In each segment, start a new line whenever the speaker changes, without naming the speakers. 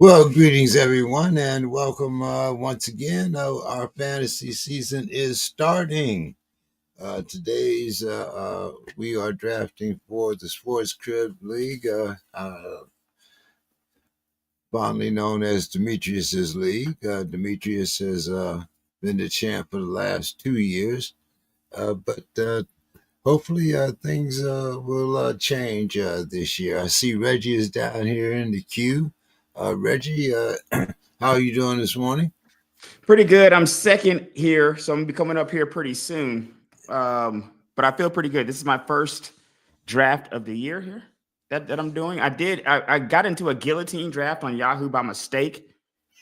Well, greetings everyone, and welcome once again. Our fantasy season is starting. Today's we are drafting for the Sports Crib League, fondly known as Demetrius's league. Demetrius has been the champ for the last 2 years, but hopefully things will change this year. I see Reggie is down here in the queue. Reggie, how are you doing this morning?
Pretty good. I'm second here, so I'm gonna be coming up here pretty soon. But I feel pretty good. This is my first draft of the year here that I'm doing. I got into a guillotine draft on Yahoo by mistake.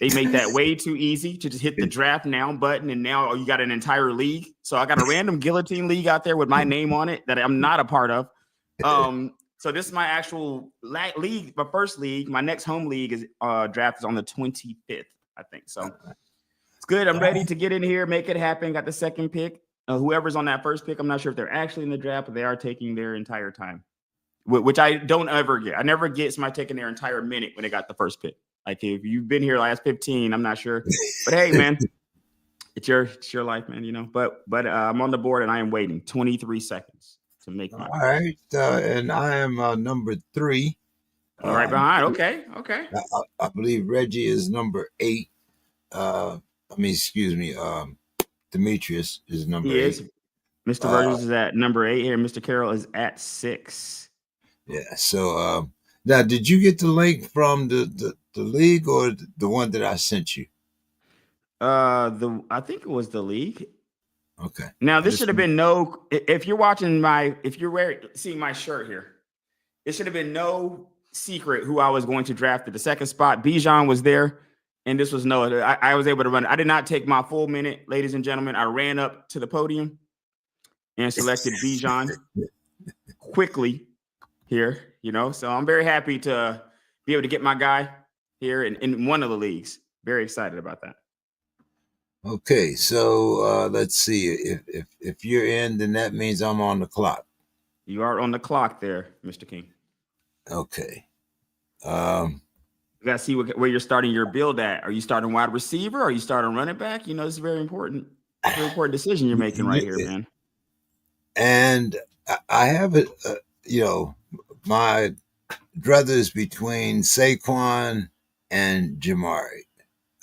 They made that way too easy to just hit the draft now button, and now you got an entire league. So I got a random guillotine league out there with my name on it that I'm not a part of. So this is my actual league, my first league. My next home league is draft is on the 25th, I think. So it's good. I'm ready to get in here, make it happen. Got the second pick. Whoever's on that first pick, I'm not sure if they're actually in the draft, but they are taking their entire time, which I don't ever get. I never get somebody taking their entire minute when they got the first pick. Like if you've been here last 15, I'm not sure, but hey, man, it's your life, man. You know. But I'm on the board and I am waiting 23 seconds to make my.
All right, and I am number 3.
All right, behind. Okay.
I believe Reggie is number 8. Excuse me. Demetrius is number 8.
Is. Mr. Burgers is at number 8 here. Mr. Carroll is at 6.
Yeah. So now, did you get the link from the league or the one that I sent you?
I think it was the league.
Okay.
Now this should have been if you're seeing my shirt here, it should have been no secret who I was going to draft at the second spot. Bijan was there, and this was I was able to run. I did not take my full minute, ladies and gentlemen. I ran up to the podium and selected Bijan quickly here, so I'm very happy to be able to get my guy here in one of the leagues. Very excited about that.
Okay, so let's see. If you're in, then that means I'm on the clock.
You are on the clock there, Mr. King.
Okay.
You got to see where you're starting your build at. Are you starting wide receiver? Are you starting running back? This is very important. Very important decision you're making right here, man.
And I have it. My druthers between Saquon and Jamari.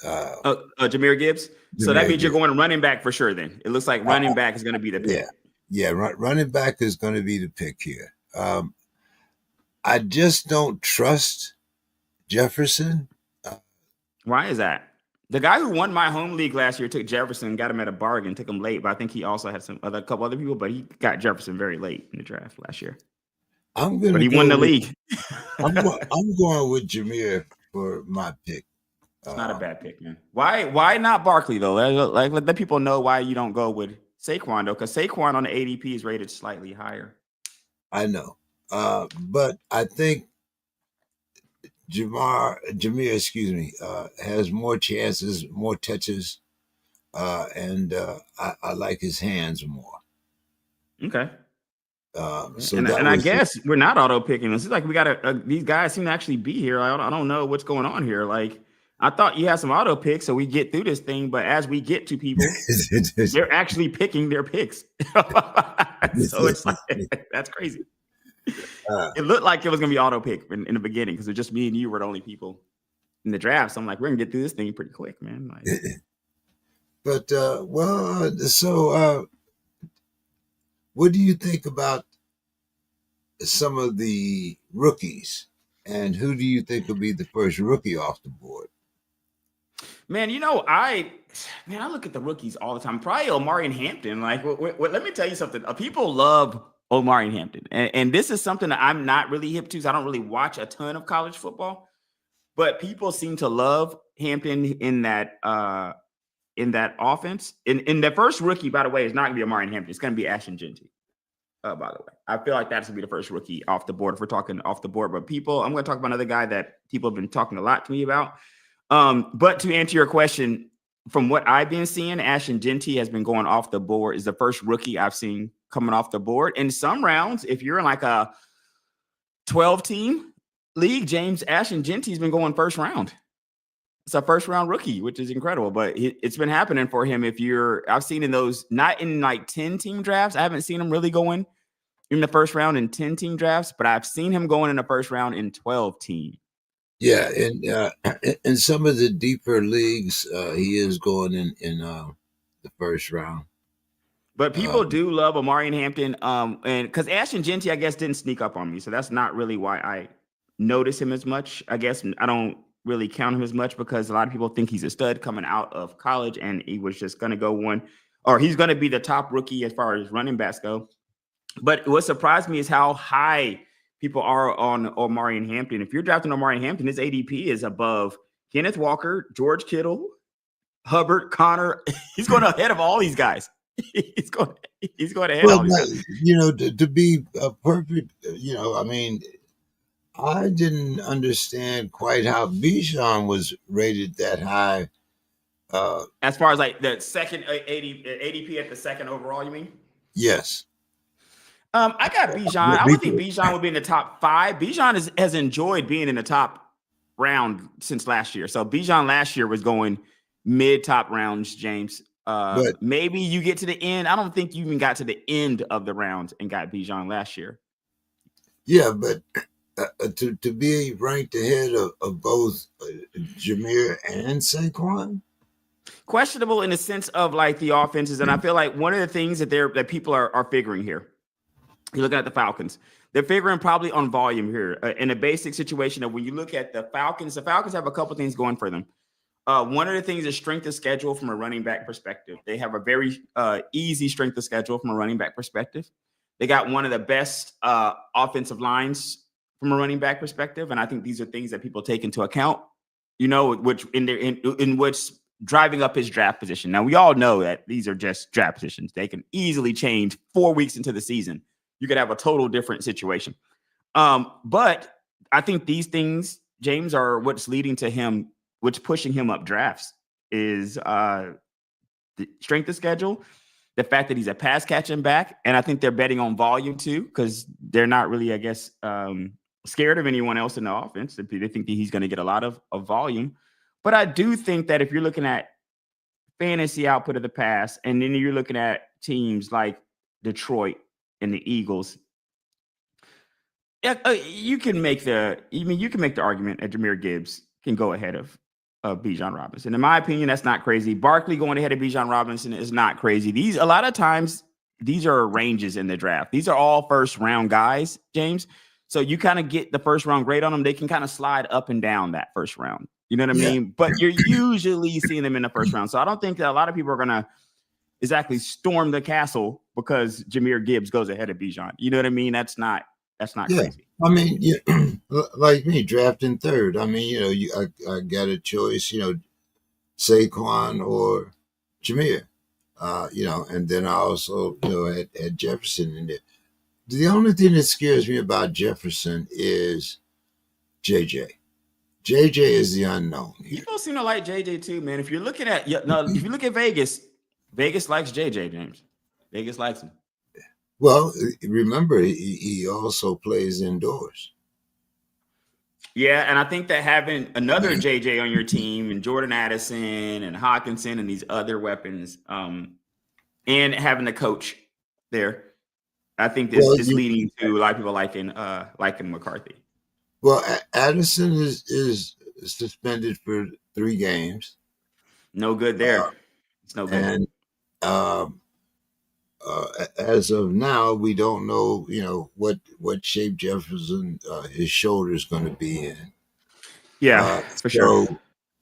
Jahmyr Gibbs. So that means you're going running back for sure. Then it looks like running back is going to be the pick.
Yeah. Running back is going to be the pick here. I just don't trust Jefferson.
Why is that? The guy who won my home league last year took Jefferson, got him at a bargain, took him late, but I think he also had a couple other people, but he got Jefferson very late in the draft last year. But he won the league.
I'm going with Jahmyr for my pick.
It's not a bad pick, man. Why not Barkley though? Let people know why you don't go with Saquon though, because Saquon on the ADP is rated slightly higher.
I know, but I think Jahmyr, has more chances, more touches, and I like his hands more.
Okay. I guess we're not auto picking. It's like we got these guys seem to actually be here. I don't know what's going on here. Like I thought you had some auto picks so we get through this thing, but as we get to people, they're actually picking their picks. So it's like that's crazy. It looked like it was gonna be auto pick in the beginning because it's just me and you were the only people in the draft. So I'm like, we're gonna get through this thing pretty quick, man.
But what do you think about some of the rookies, and who do you think will be the first rookie off the board?
Man, I look at the rookies all the time. Probably Omari and Hampton. Like, let me tell you something. People love Omari and Hampton, and this is something that I'm not really hip to. So I don't really watch a ton of college football, but people seem to love Hampton in that offense. In the first rookie, by the way, is not going to be Omari and Hampton. It's going to be Ashton Genty. By the way, I feel like that's going to be the first rookie off the board if we're talking off the board. But I'm going to talk about another guy that people have been talking a lot to me about. But to answer your question, from what I've been seeing, Ashton Genty has been going off the board. Is the first rookie I've seen coming off the board. In some rounds, if you're in like a 12-team league, Ashton Genty's been going first round. it's a first round rookie, which is incredible. But it's been happening for him. I've seen in those, not in like 10 team drafts. I haven't seen him really going in the first round in 10 team drafts, but I've seen him going in the first round in 12 team.
Yeah, and in some of the deeper leagues, he is going in the first round.
But
Uh,
people do love Omarion Hampton, and because Ashton Genty, I guess, didn't sneak up on me, so that's not really why I notice him as much. I guess I don't really count him as much because a lot of people think he's a stud coming out of college, and he was just going to go one, or he's going to be the top rookie as far as running backs go. But what surprised me is how high people are on Omarion Hampton. If you're drafting Omarion Hampton, his ADP is above Kenneth Walker, George Kittle, Hubbard, Connor. He's going ahead of all these guys. he's going he's going ahead of
well,
all these guys.
to be a perfect, I mean, I didn't understand quite how Bijan was rated that high.
As far as like the second ADP at the second overall, you mean?
Yes.
I got Bijan. I would think Bijan would be in the top 5. Bijan has enjoyed being in the top round since last year. So Bijan last year was going mid top rounds, James.
But
Maybe you get to the end. I don't think you even got to the end of the rounds and got Bijan last year.
yeah, but to be ranked ahead of both Jameer and Saquon.
Questionable in the sense of like the offenses, and I feel like one of the things that people are figuring here. You're looking at the Falcons. They're figuring probably on volume here in a basic situation of when you look at the Falcons have a couple things going for them. One of the things is strength of schedule from a running back perspective. They have a very easy strength of schedule from a running back perspective. They got one of the best offensive lines from a running back perspective, and I think these are things that people take into account. Which in which driving up his draft position. Now we all know that these are just draft positions. They can easily change 4 weeks into the season. You could have a total different situation. But I think these things, James, are what's leading to him, what's pushing him up drafts is the strength of schedule, the fact that he's a pass catching back. And I think they're betting on volume too, because they're not really, I guess, scared of anyone else in the offense. They think that he's going to get a lot of volume. But I do think that if you're looking at fantasy output of the past, and then you're looking at teams like Detroit and the Eagles, you can make the argument that Jahmyr Gibbs can go ahead of Bijan Robinson. In my opinion, that's not crazy. Barkley going ahead of Bijan Robinson is not crazy. A lot of times these are ranges in the draft. These are all first round guys, James. So you kind of get the first round grade on them. They can kind of slide up and down that first round. You know what I mean? But you're usually seeing them in the first round. So I don't think that a lot of people are going to exactly storm the castle because Jahmyr Gibbs goes ahead of Bijan. You know what I mean? That's not crazy.
I mean, like me drafting third. I mean, I got a choice. Saquon or Jameer. And then I also had Jefferson in there. The only thing that scares me about Jefferson is JJ. JJ is the unknown here.
People seem to like JJ too, man. If you look at Vegas, Vegas likes JJ, James. Vegas likes him.
Well, remember, he also plays indoors.
Yeah, and I think that having another JJ on your team and Jordan Addison and Hawkinson and these other weapons, and having a coach there, I think this is leading to a lot of people liking McCarthy.
Well, Addison is suspended for 3 games.
No good there. It's no good.
And as of now, we don't know, what shape Jefferson his shoulder is going to be in.
Yeah, for sure.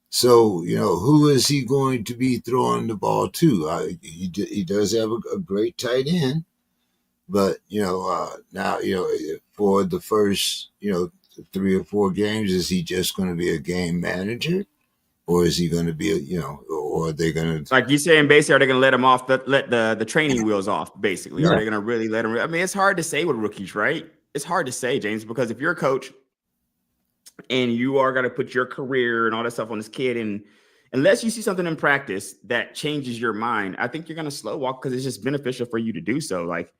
So who is he going to be throwing the ball to? He does have a great tight end, but now for the first 3 or 4 games, is he just going to be a game manager? Or is he going to be, or are they going to,
like you saying, basically, are they going to let him off, let the training wheels off, basically?
Yeah.
Are they going to really let him? I mean, it's hard to say with rookies, right? It's hard to say, James, because if you're a coach and you are going to put your career and all that stuff on this kid, and unless you see something in practice that changes your mind, I think you're going to slow walk because it's just beneficial for you to do so. Like,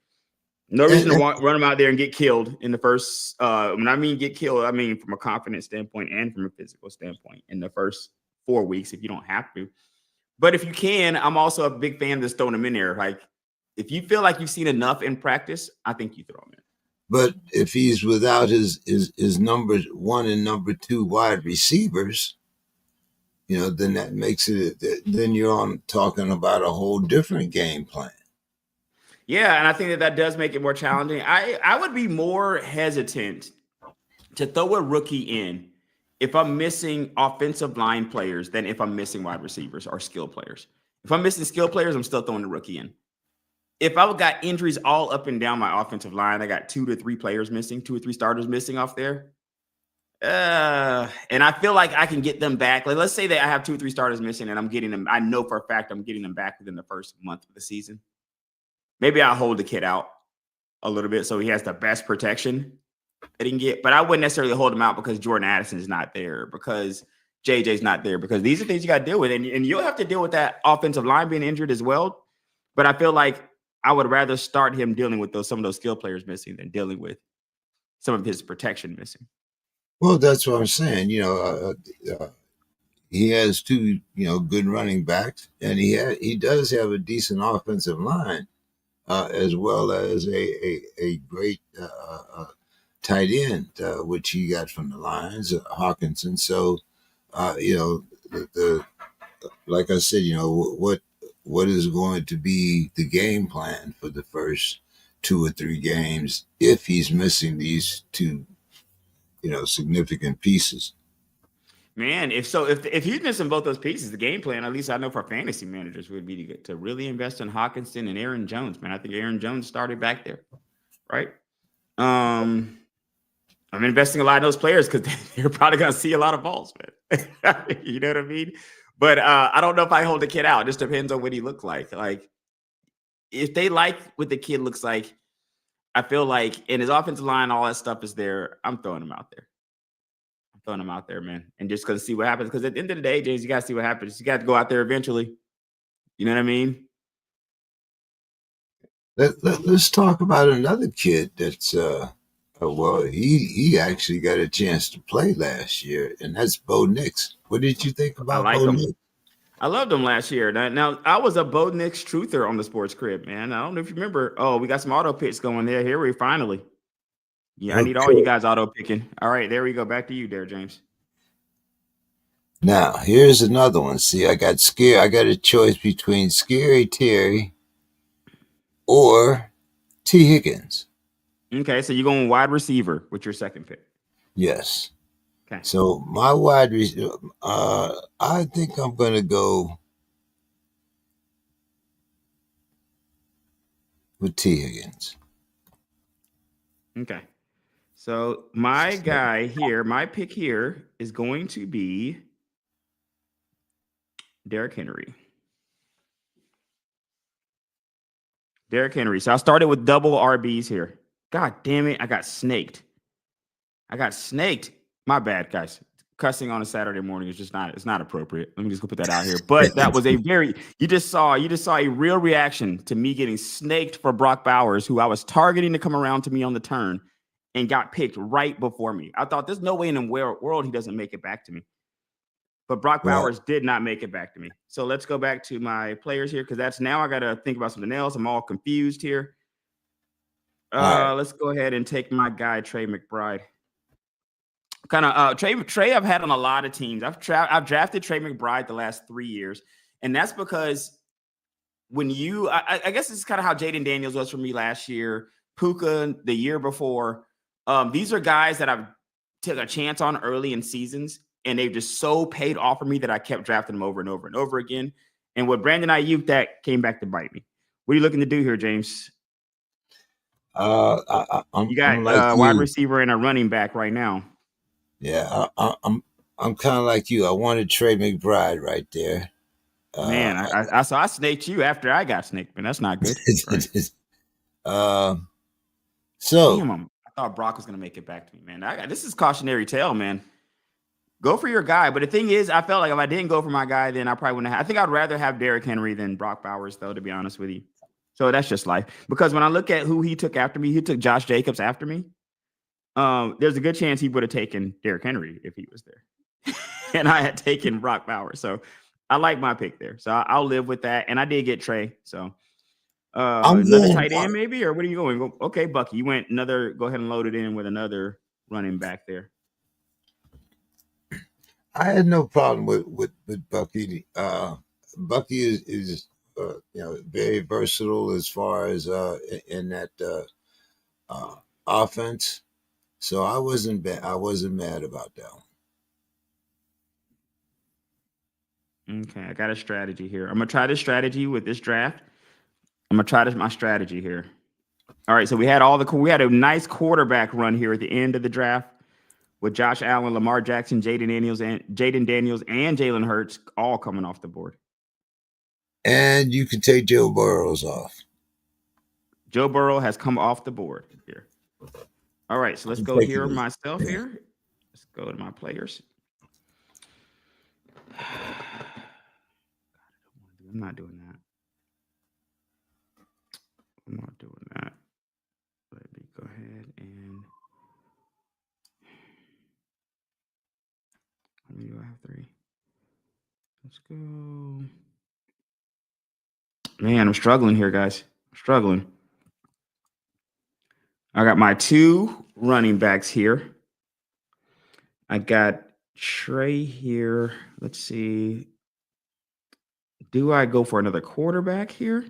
no reason to run him out there and get killed in the first. When I mean get killed, I mean from a confidence standpoint and from a physical standpoint in the first 4 weeks if you don't have to. But if you can, I'm also a big fan of just throwing them in there. Like, if you feel like you've seen enough in practice, I think you throw them in.
But if he's without his number one and number two wide receivers, then that makes it. Then you're on talking about a whole different game plan.
Yeah, and I think that does make it more challenging. I would be more hesitant to throw a rookie in if I'm missing offensive line players than if I'm missing wide receivers or skill players. If I'm missing skill players, I'm still throwing the rookie in. If I've got injuries all up and down my offensive line, I got 2 to 3 players missing, 2 or 3 starters missing off there. And I feel like I can get them back. Like, let's say that I have 2 or 3 starters missing and I'm getting them. I know for a fact I'm getting them back within the first month of the season. Maybe I'll hold the kid out a little bit so he has the best protection that he can get. But I wouldn't necessarily hold him out because Jordan Addison is not there, because JJ's not there, because these are things you got to deal with. And you'll have to deal with that offensive line being injured as well. But I feel like I would rather start him dealing with some of those skill players missing than dealing with some of his protection missing.
Well, that's what I'm saying. He has 2 good running backs, and he does have a decent offensive line, as well as a great tight end, which he got from the Lions, Hawkinson. So, the like I said, what is going to be the game plan for the first 2 or 3 games if he's missing these 2, significant pieces.
Man, if he's missing both those pieces, the game plan, at least I know for fantasy managers, would be to really invest in Hawkinson and Aaron Jones. Man, I think Aaron Jones started back there, right? I'm investing a lot in those players because they're probably going to see a lot of balls, man. You know what I mean? But I don't know if I hold the kid out. It just depends on what he looks like. Like, if they like what the kid looks like, I feel like in his offensive line, all that stuff is there. I'm throwing him out there. Throwing them out there, man, and just gonna see what happens. Because at the end of the day, James, you gotta see what happens. You got to go out there eventually. You know what I mean?
Let's talk about another kid that's well, he actually got a chance to play last year, and that's Bo Nix. What did you think
I
about
like
Bo
him.
Nix?
I loved him last year. Now I was a Bo Nix truther on the Sports Crib, man. I don't know if you remember. Oh, we got some auto picks going there. Here we finally. Yeah, I need all you
Okay.
guys auto picking. All right, there we go. Back to you there, James.
Now here's another one. See, I got scared. I got a choice between Scary Terry or T. Higgins.
Okay, so you're going wide receiver with your second pick.
Yes.
Okay.
So my wide receiver, I think I'm going to go with T. Higgins.
Okay. So my guy here, my pick here is going to be Derrick Henry. Derrick Henry. So I started with double RBs here. God damn it. I got snaked. My bad, guys. Cussing on a Saturday morning is just it's not appropriate. Let me just go put that out here. But that was you just saw a real reaction to me getting snaked for Brock Bowers, who I was targeting to come around to me on the turn and got picked right before me. I thought there's no way in the world he doesn't make it back to me. But Brock Bowers did not make it back to me. So let's go back to my players here, because now I got to think about something else. I'm all confused here.
Right.
Let's go ahead and take my guy, Trey McBride. Trey I've had on a lot of teams. I've drafted Trey McBride the last 3 years. And that's because when I guess this is kind of how Jaden Daniels was for me last year, Puka the year before. These are guys that I've took a chance on early in seasons, and they've just so paid off for me that I kept drafting them over and over and over again. And with Brandon Ayuk, that came back to bite me. What are you looking to do here, James? You got
I'm like
wide
you.
receiver and a running back right now.
Yeah, I'm kind of like you. I wanted Trey McBride right there.
Man, I snaked you after I got snaked, man. That's not good. Right?
So
Damn, I thought Brock was going to make it back to me, man. This is cautionary tale, man. Go for your guy. But the thing is, I felt like if I didn't go for my guy, then I probably wouldn't have. I think I'd rather have Derrick Henry than Brock Bowers, though, to be honest with you. So that's just life. Because when I look at who he took after me, he took Josh Jacobs after me. There's a good chance he would have taken Derrick Henry if he was there. and I had taken Brock Bowers. So I like my pick there. So I'll live with that. And I did get Trey. So
I'm
another
going.
tight end, maybe, or what are you going? Okay, Bucky, you went another. Go ahead and load it in with another running back there.
I had no problem with Bucky. Bucky is very versatile as far as in that uh, offense. So I wasn't bad. I wasn't mad about that one.
Okay, I got a strategy here. I'm gonna try this strategy with this draft. I'm gonna try this my strategy here. All right, so we had a nice quarterback run here at the end of the draft with Josh Allen, Lamar Jackson, Jaden Daniels, and Jalen Hurts all coming off the board.
And you can take Joe Burrows off.
Joe Burrow has come off the board here. All right, so let's
I'm
go
taking
here
it.
myself
Yeah.
here. Let's go to my players. I'm not doing that. I'm not doing that. Let me go ahead and how many do I have? 3. Let's go. Man, I'm struggling here, guys. I'm struggling. I got my 2 running backs here. I got Trey here. Let's see. Do I go for another quarterback here?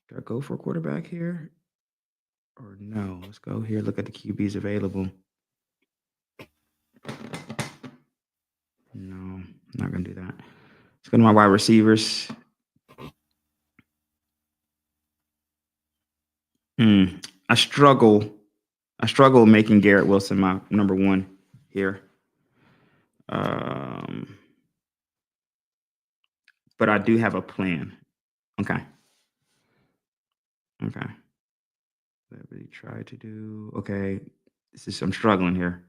Do I go for a quarterback here? Or no? Let's go here. Look at the QBs available. No, I'm not going to do that. Let's go to my wide receivers. I struggle. I struggle making Garrett Wilson my number 1 here. But I do have a plan. Okay. Okay. Let me try to do. Okay. I'm struggling here.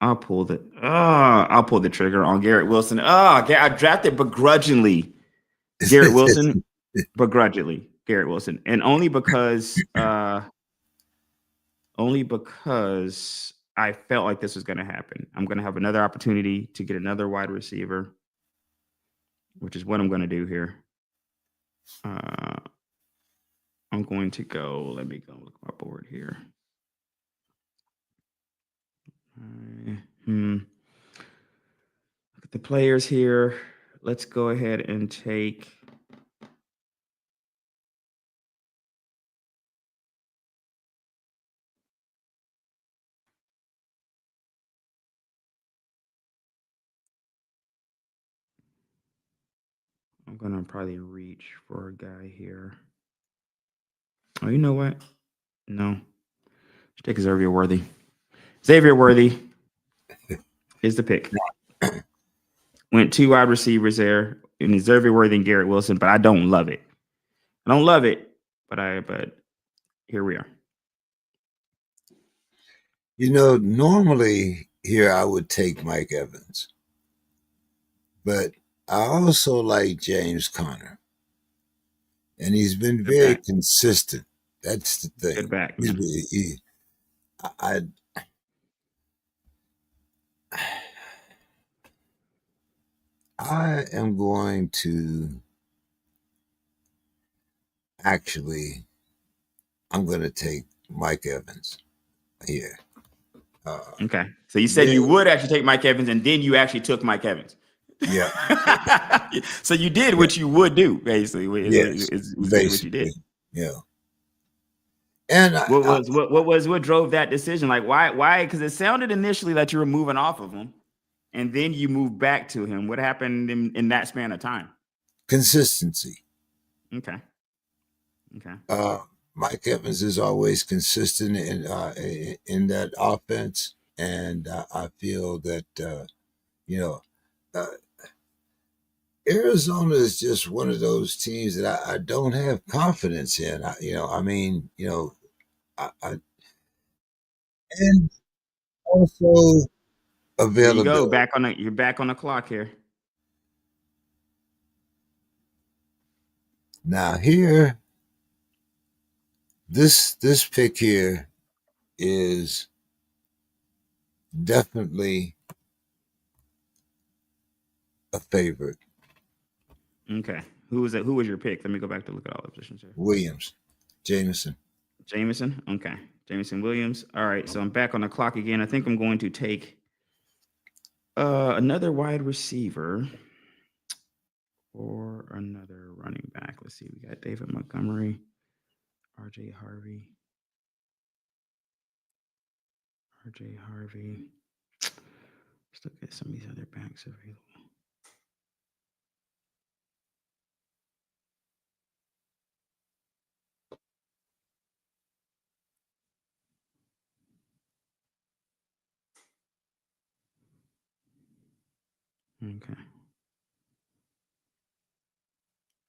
I'll pull the trigger on Garrett Wilson. I drafted begrudgingly Garrett Wilson, begrudgingly Garrett Wilson, and only because I felt like this was going to happen. I'm going to have another opportunity to get another wide receiver, which is what I'm going to do here. I'm going to go. Let me go look at my board here. Look at the players here. Let's go ahead and take. I'm gonna probably reach for a guy here. Oh, you know what? No, let's take Xavier Worthy. Xavier Worthy is the pick. Went 2 wide receivers there, and Xavier Worthy and Garrett Wilson, but I don't love it. I don't love it, but here we are.
Normally here I would take Mike Evans, but I also like James Conner, and he's been
Good
very
back.
consistent. That's the
Good
thing.
back,
He's
man.
been- he, I I am going to actually. I'm going to take Mike Evans here. Uh,
Okay. So you said
very,
you would actually take Mike Evans, and then you actually took Mike Evans.
yeah,
So you did
yeah,
what you would do, basically.
yes,
Is what you did.
basically, yeah. And
What drove that decision? Like why? Because it sounded initially that you were moving off of him, and then you moved back to him. What happened in that span of time?
consistency.
Okay. Okay.
Uh, Mike Evans is always consistent in that offense, and I feel that you know uh, Arizona is just one of those teams that I don't have confidence in. I mean, and also
Here you go.
availability.
You're back on the clock here.
Now here, this pick here is definitely a favorite.
Okay. Who was it? Who was your pick? Let me go back to look at all the positions here.
Williams, Jameson.
Jameson. Okay. Jameson Williams. All right. So I'm back on the clock again. I think I'm going to take another wide receiver or another running back. Let's see. We got David Montgomery, RJ Harvey. RJ Harvey. Let's look at some of these other backs available. Okay.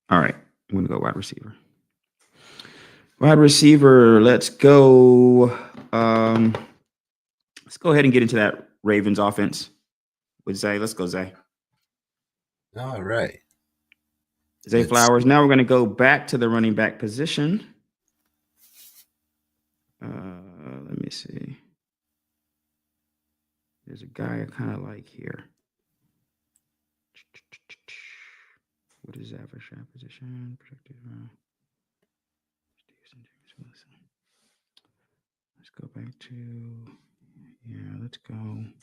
All right. I'm going to go wide receiver. Wide receiver. Let's go. Let's go ahead and get into that Ravens offense with Zay. Let's go, Zay.
All right.
Zay Flowers. Now we're going to go back to the running back position. Let me see. There's a guy I kind of like here. What is that for shot position? Protected. Let's go back to. Yeah, let's go. I'm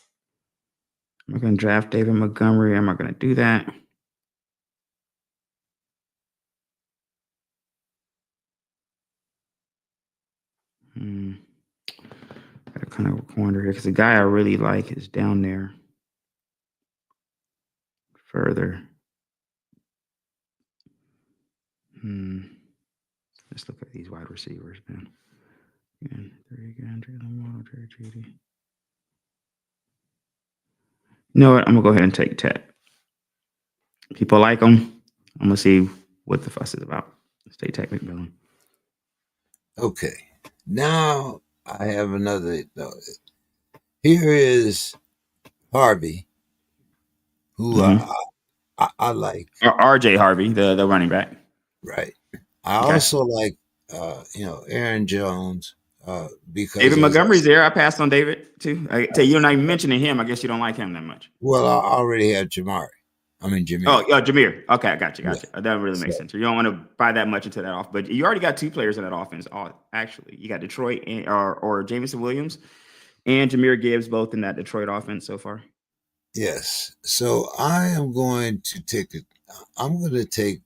not going to draft David Montgomery. I'm not going to do that. Got to kind of wonder here because the guy I really like is down there further. Let's look at these wide receivers, man. Again, You know what? I'm gonna go ahead and take Ted. People like him. I'm gonna see what the fuss is about. Let's take Ted McMillan.
Okay. Now I have another. Here is Harvey, who I like.
RJ Harvey, the running back.
Right. I
Okay.
also like, Aaron Jones, because
David Montgomery's there. I passed on David too. I tell you, you're not even mentioning him. I guess you don't like him that much.
Well, I already have Jameer.
Oh, Jameer. Okay, I got you.
Yeah.
That really makes sense. You don't want to buy that much into that off, but you already got two players in that offense. Actually, you got Detroit or Jameson Williams and Jameer Gibbs both in that Detroit offense so far.
Yes. So I am going to take it. I'm going to take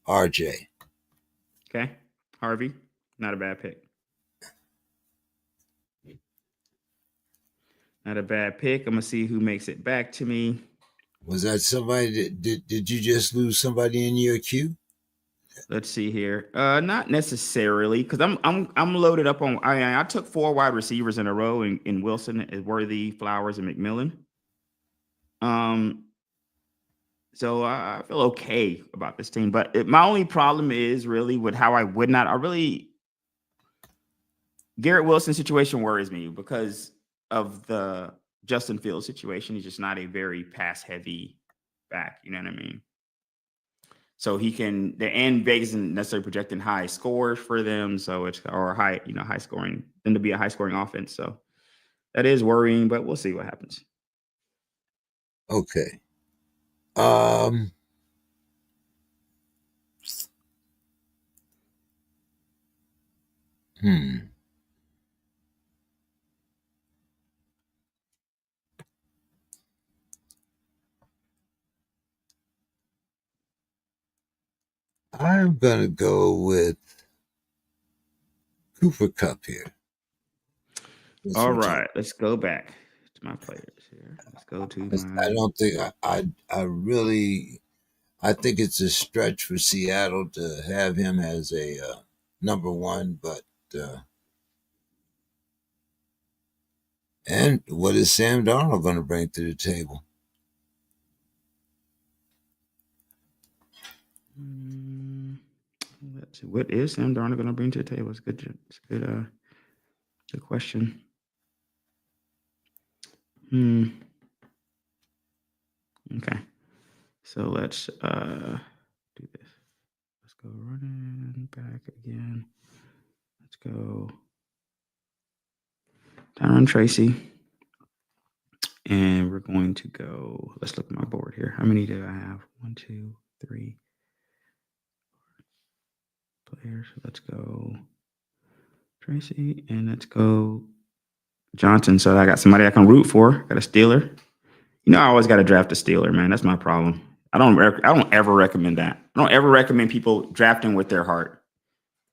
RJ.
Okay, Harvey, not a bad pick. Not a bad pick. I'm gonna see who makes it back to me.
Was that somebody did you just lose somebody in your queue?
Let's see here. Not necessarily, because I'm loaded up on. I took 4 wide receivers in a row in Wilson, Worthy, Flowers, and McMillan. So I feel okay about this team, but my only problem is really with how I would not. Garrett Wilson situation worries me because of the Justin Fields situation. He's just not a very pass heavy back. You know what I mean? So he can, and Vegas isn't necessarily projecting high scores for them. So it's, or high, high scoring, them to be a high scoring offense. So that is worrying, but we'll see what happens.
Okay. Hmm. I'm going to go with Cooper Cup here.
All right, let's go back to my players here. Let's go to my.
I don't think I really, I think it's a stretch for Seattle to have him as a number one, but and what is Sam Darnold going to bring to the table?
Let's see. What is Sam Darnold going to bring to the table? It's good. It's good. Good question. Okay. So let's do this. Let's go running back again. Let's go Tyron Tracy. And we're going to go. Let's look at my board here. How many do I have? 1, 2, 3 players. Let's go Tracy, and let's go Johnson. So I got somebody I can root for. Got a Steeler. You know, I always got to draft a Steeler, man. That's my problem. I don't ever recommend that. I don't ever recommend people drafting with their heart.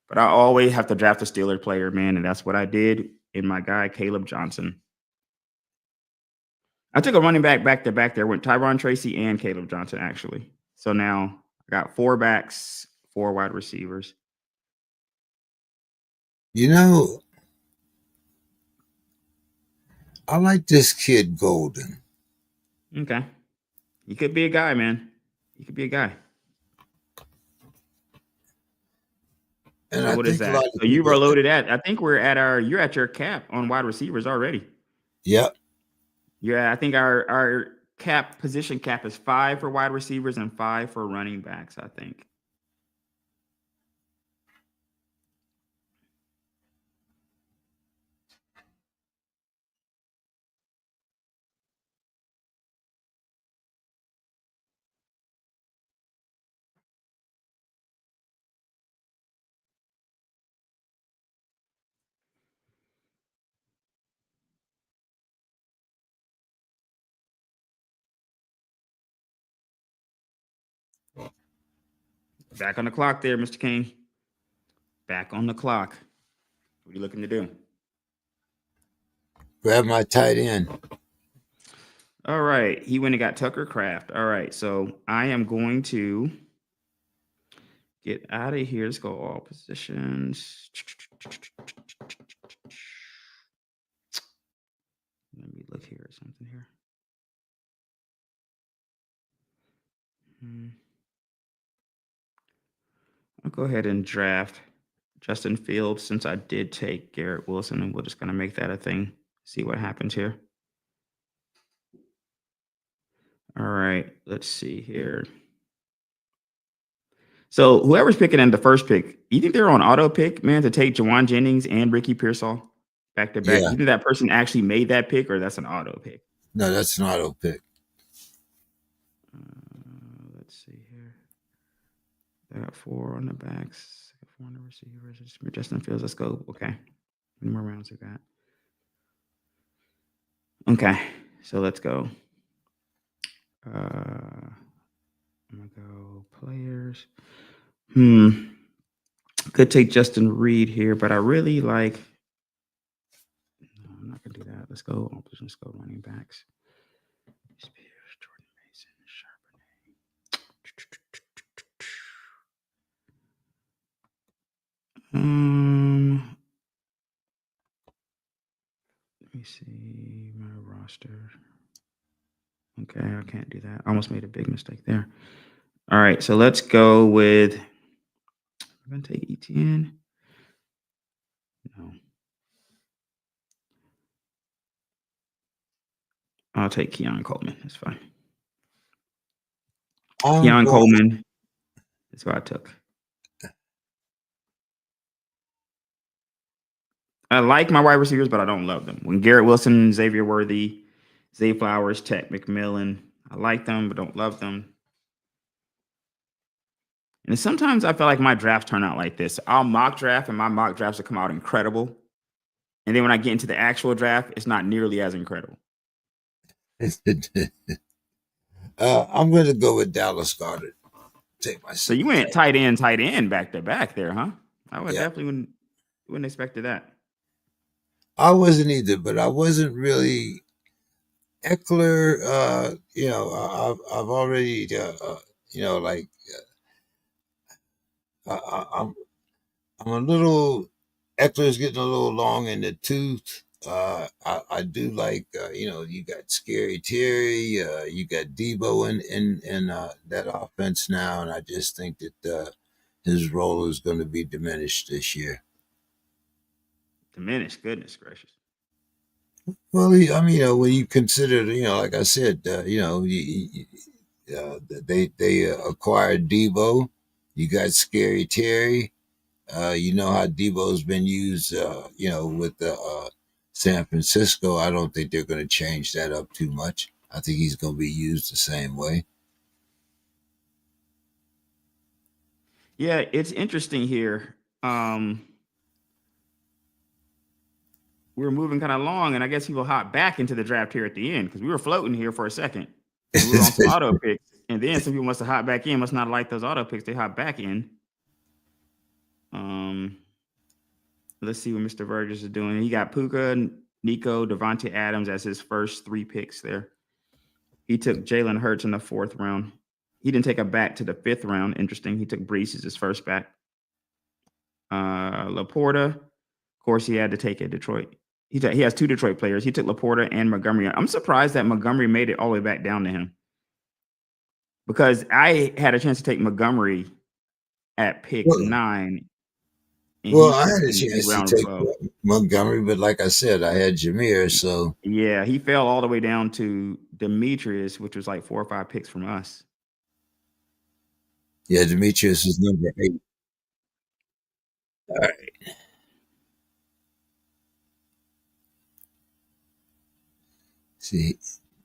But I always have to draft a Steeler player, man, and that's what I did in my guy Caleb Johnson. I took a running back to back there with Tyron Tracy and Caleb Johnson, actually. So now I got 4 backs, 4 wide receivers.
You know, I like this kid Golden.
Okay. You could be a guy, man. You could be a guy.
And
So
I
what is
think a
that?
lot of
So you were
people,
loaded at. I think you're at your cap on wide receivers already.
yep.
Yeah, I think our position cap is 5 for wide receivers and 5 for running backs, I think. Back on the clock there, Mr. King. Back on the clock. What are you looking to do?
Grab my tight end.
All right. He went and got Tucker Craft. All right. So I am going to get out of here. Let's go all positions. Let me look here at something here. I'll go ahead and draft Justin Fields since I did take Garrett Wilson, and we're just going to make that a thing. See what happens here. All right. Let's see here. So whoever's picking in the first pick, you think they're on auto pick, man, to take Jawan Jennings and Ricky Pearsall back to back?
Yeah.
You think that person actually made that pick, or that's an auto pick?
No, that's an auto pick.
Let's see here. They got 4 on the backs, 4 on the receivers. Justin Fields. Let's go. Okay. How many more rounds we got? Okay. So let's go. I'm gonna go players. Could take Justin Reed here, but I really like. No, I'm not gonna do that. Let's go. Let's go running backs. Spears, Jordan Mason, Charbonnet. Let me see my roster. Okay, I can't do that. I almost made a big mistake there. All right, so let's go with. I'm gonna take ETN. No. I'll take Keon Coleman. That's fine. Keon Coleman is who I took. I like my wide receivers, but I don't love them. When Garrett Wilson, Xavier Worthy, Zay Flowers, Ted McMillan, I like them, but don't love them. And sometimes I feel like my drafts turn out like this. I'll mock draft, and my mock drafts will come out incredible. And then when I get into the actual draft, it's not nearly as incredible.
I'm going to go with Dallas Goedert. Take my.
So you went tight end back to back there, huh? I would definitely wouldn't expect that.
I wasn't either, but I wasn't really Eckler. I've already, like I'm a little. Eckler's getting a little long in the tooth. I do like, you got Scary Terry, you got Debo in that offense now, and I just think that his role is going to be diminished this year.
Diminished, goodness gracious.
Well, when you consider, like I said, they acquired Debo. You got Scary Terry. You know how Debo's been used, with the San Francisco, I don't think they're going to change that up too much. I think he's going to be used the same way.
Yeah, it's interesting here. We were moving kind of long, and I guess people hop back into the draft here at the end because we were floating here for a second, and we were on some auto picks, and then some people must have hopped back in. Must not like those auto picks. They hopped back in. Um, let's see what Mr. Burgess is doing. He got Puka, Nico, Devontae Adams as his first 3 picks there. He took Jalen Hurts in the 4th round. He didn't take a back to the 5th round. Interesting. He took Brees as his first back. Laporta, of course, he had to take a Detroit. He has 2 Detroit players. He took Laporta and Montgomery. I'm surprised that Montgomery made it all the way back down to him because I had a chance to take Montgomery at pick 9, and
Well,
he
I
took
had a
me
chance to
round
take
12.
Montgomery, but like I said, I had Jameer, so
Yeah, he fell all the way down to Demetrius, which was like 4 or 5 picks from us.
yeah, Demetrius is number 8. All right. See,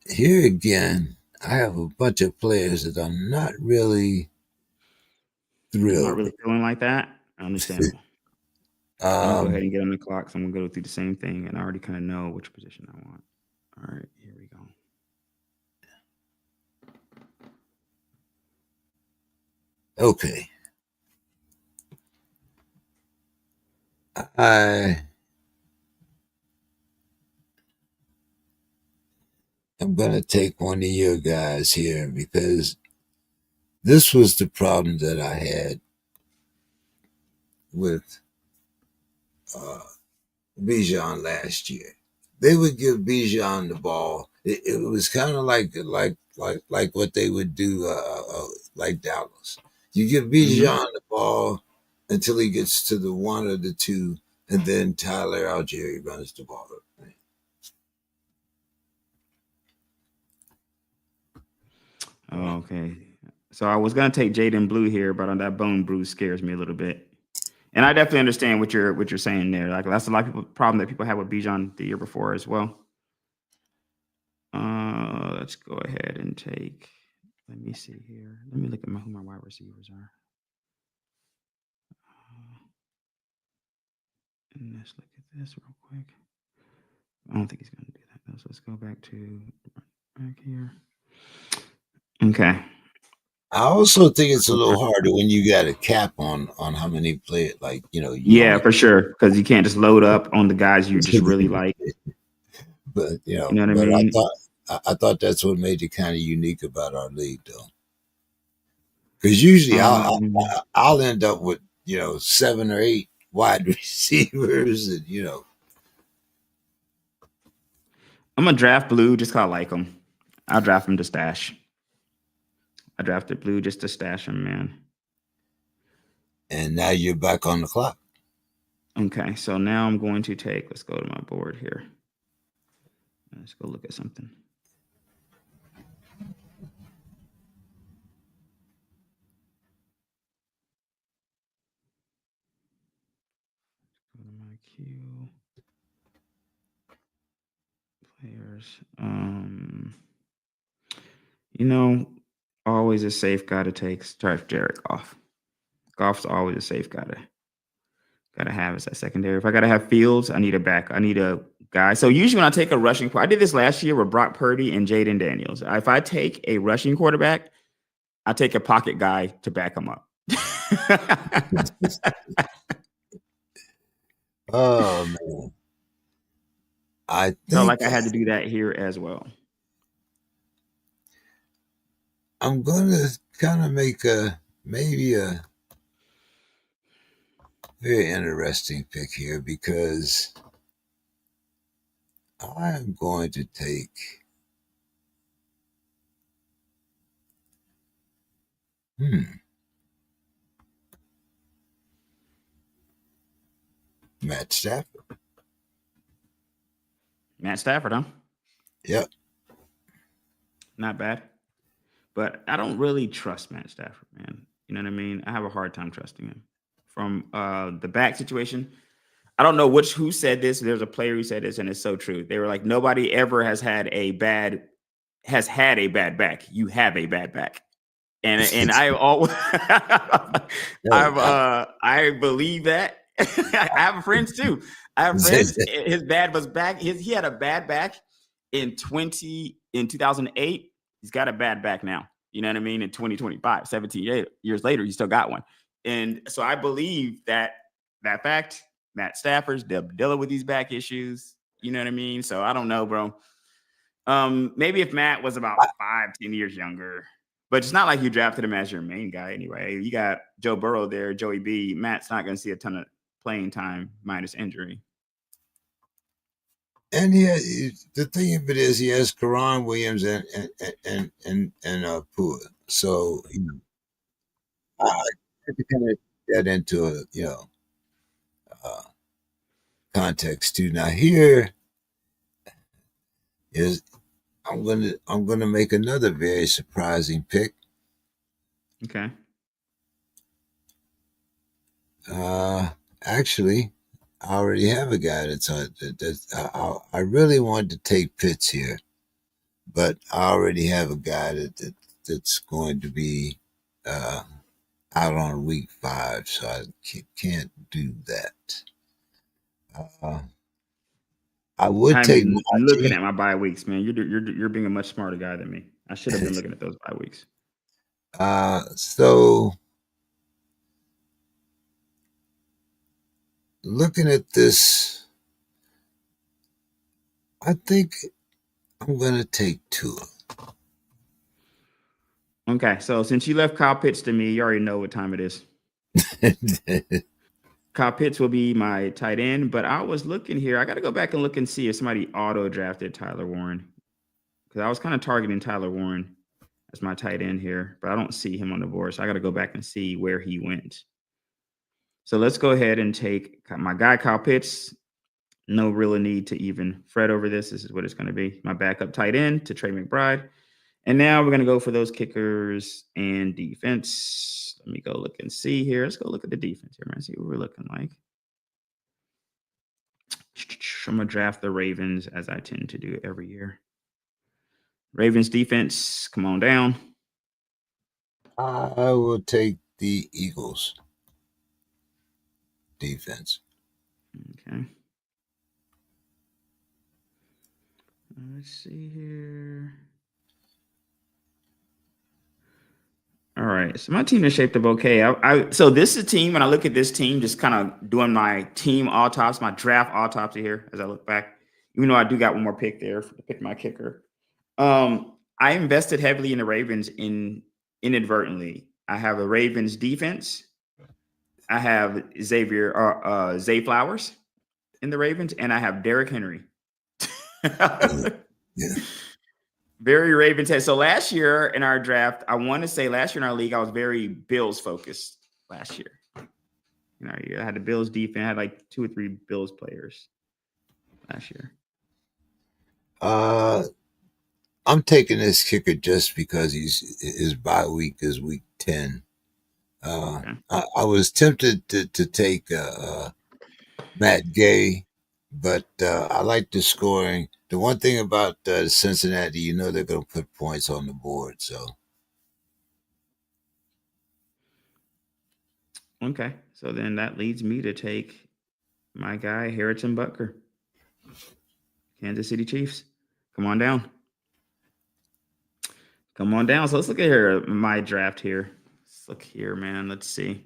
here again, I have a bunch of players that I'm not really
I'm not
thrilled
really feeling like that.
with.
Understandable. I'm gonna go ahead
Um,
and get on the clock. So I'm gonna go through the same thing, and I already kind of know which position I want. All right, here we go.
okay. I am going to take one of your guys here because this was the problem that I had with uh, Bijan last year. They would give Bijan the ball. It was kind of like what they would do like Dallas. You give
Mm-hmm.
Bijan the ball until he gets to the 1 or the 2, and then Tyler Algieri runs the ball.
Oh, okay. So I was gonna take Jaden Blue here, but on that bone bruise scares me a little bit. And I definitely understand what you're saying there. Like that's a lot of people problem that people had with Bijan the year before as well. Let's go ahead and take. Let me see here. Let me look at who my wide receivers are. And let's look at this real quick. I don't think he's gonna do that though. So let's go back to back here. Okay.
I also think it's a little harder when you got a cap on how many play. Like you
Yeah,
only.
for sure. Because you can't just load up on the guys you just really like.
But
You know what I
but I
mean?
thought I thought that's what made it kind of unique about our league, though. Because usually
Um,
I'll end up with 7 or 8 wide receivers, and
I'm gonna draft Blue just cause I like him. I'll draft him to stash. I drafted Blue just to stash him, man.
and now you're back on the clock.
Okay, so now I'm going to take. Let's go to my board here. Let's go look at something. Go to my queue. Players. Always a safe guy to take. Start Jared Goff. Goff's always a safe guy to gotta have as that secondary. If I gotta have Fields, I need a back. I need a guy. So usually when I take a rushing, I did this last year with Brock Purdy and Jaden Daniels. If I take a rushing quarterback, I take a pocket guy to back him up.
Oh man, I
Felt
think
like I had to do that here as well.
I'm gonna kind of make maybe a very interesting pick here because I'm going to take. Hmm. Matt Stafford.
Matt Stafford, huh?
Yep.
Not bad. But I don't really trust Matt Stafford, man. You know what I mean? I have a hard time trusting him. From the back situation, I don't know who said this. There's a player who said this, and it's so true. They were like, nobody ever has had a bad back. You have a bad back. And I always
I,
I believe that. I have friends too. I have friends. His bad was back. He had a bad back in 2008. He's got a bad back now. You know what I mean? In 2025, 17 years later, he still got one. And so I believe that fact, Matt Stafford's dealing with these back issues. You know what I mean? So I don't know, bro. Maybe if Matt was about 5-10 years younger, but it's not like you drafted him as your main guy anyway. You got Joe Burrow there, Joey B. Matt's not going to see a ton of playing time minus injury.
and the thing of it is, he has Karan Williams and Pua. So I had to kind of get into a uh, context too. Now here is I'm gonna make another very surprising pick.
Okay.
Actually, I already have a guy I really wanted to take Pitts here, but I already have a guy that's going to be uh, out on week 5, so I can't do that. Uh, I would take
I'm looking
Najee.
at my bye weeks, man. You're being a much smarter guy than me. I should have been looking at those bye weeks.
So looking at this, I think I'm going to take Tua.
Okay, so since you left Kyle Pitts to me, you already know what time it is. Kyle Pitts will be my tight end, but I was looking here. I got to go back and look and see if somebody auto drafted Tyler Warren, because I was kind of targeting Tyler Warren as my tight end here, but I don't see him on the board. So I got to go back and see where he went. So let's go ahead and take my guy, Kyle Pitts. No real need to even fret over this. This is what it's going to be. My backup tight end to Trey McBride. And now we're going to go for those kickers and defense. Let me go look and see here. Let's go look at the defense here, man. See what we're looking like. I'm going to draft the Ravens as I tend to do every year. Ravens defense, come on down.
I will take the Eagles defense.
Okay. Let's see here. All right. So my team is shaped up okay. So this is a team, when I look at this team, just kind of doing my team autopsy, my draft autopsy here as I look back, even though I do got one more pick there to pick my kicker. I invested heavily in the Ravens inadvertently. I have a Ravens defense. I have Zay Flowers in the Ravens, and I have Derrick Henry.
Yeah.
Very Ravens head. So last year in our draft, I want to say last year in our league, I was very Bills focused last year. You know, I had the Bills defense, I had like 2 or 3 Bills players last year.
I'm taking this kicker just because his bye week is week 10.
Okay.
I was tempted to take Matt Gay, but I like the scoring. The one thing about Cincinnati, they're going to put points on the board. So,
Okay. So then that leads me to take my guy, Harrison Butker, Kansas City Chiefs. Come on down. Come on down. So let's look at here, my draft here. Let's look here, man. Let's see.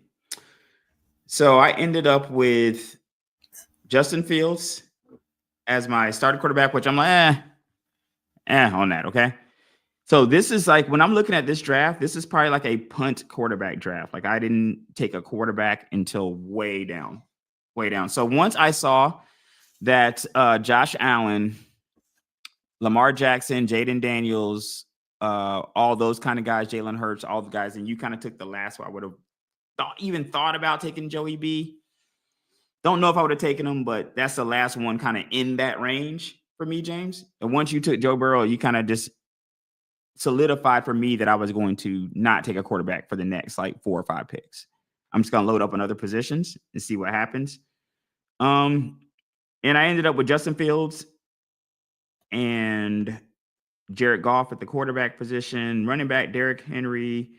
So I ended up with Justin Fields as my starting quarterback, which I'm like, on that. Okay. So this is like, when I'm looking at this draft, this is probably like a punt quarterback draft. Like I didn't take a quarterback until way down. So once I saw that Josh Allen, Lamar Jackson, Jaden Daniels, all those kind of guys, Jalen Hurts, all the guys, and you kind of took the last one. I would have even thought about taking Joey B. Don't know if I would have taken him, but that's the last one kind of in that range for me, James. And once you took Joe Burrow, you kind of just solidified for me that I was going to not take a quarterback for the next like 4 or 5 picks. I'm just going to load up on other positions and see what happens. Um, and I ended up with Justin Fields and Jared Goff at the quarterback position, running back Derrick Henry,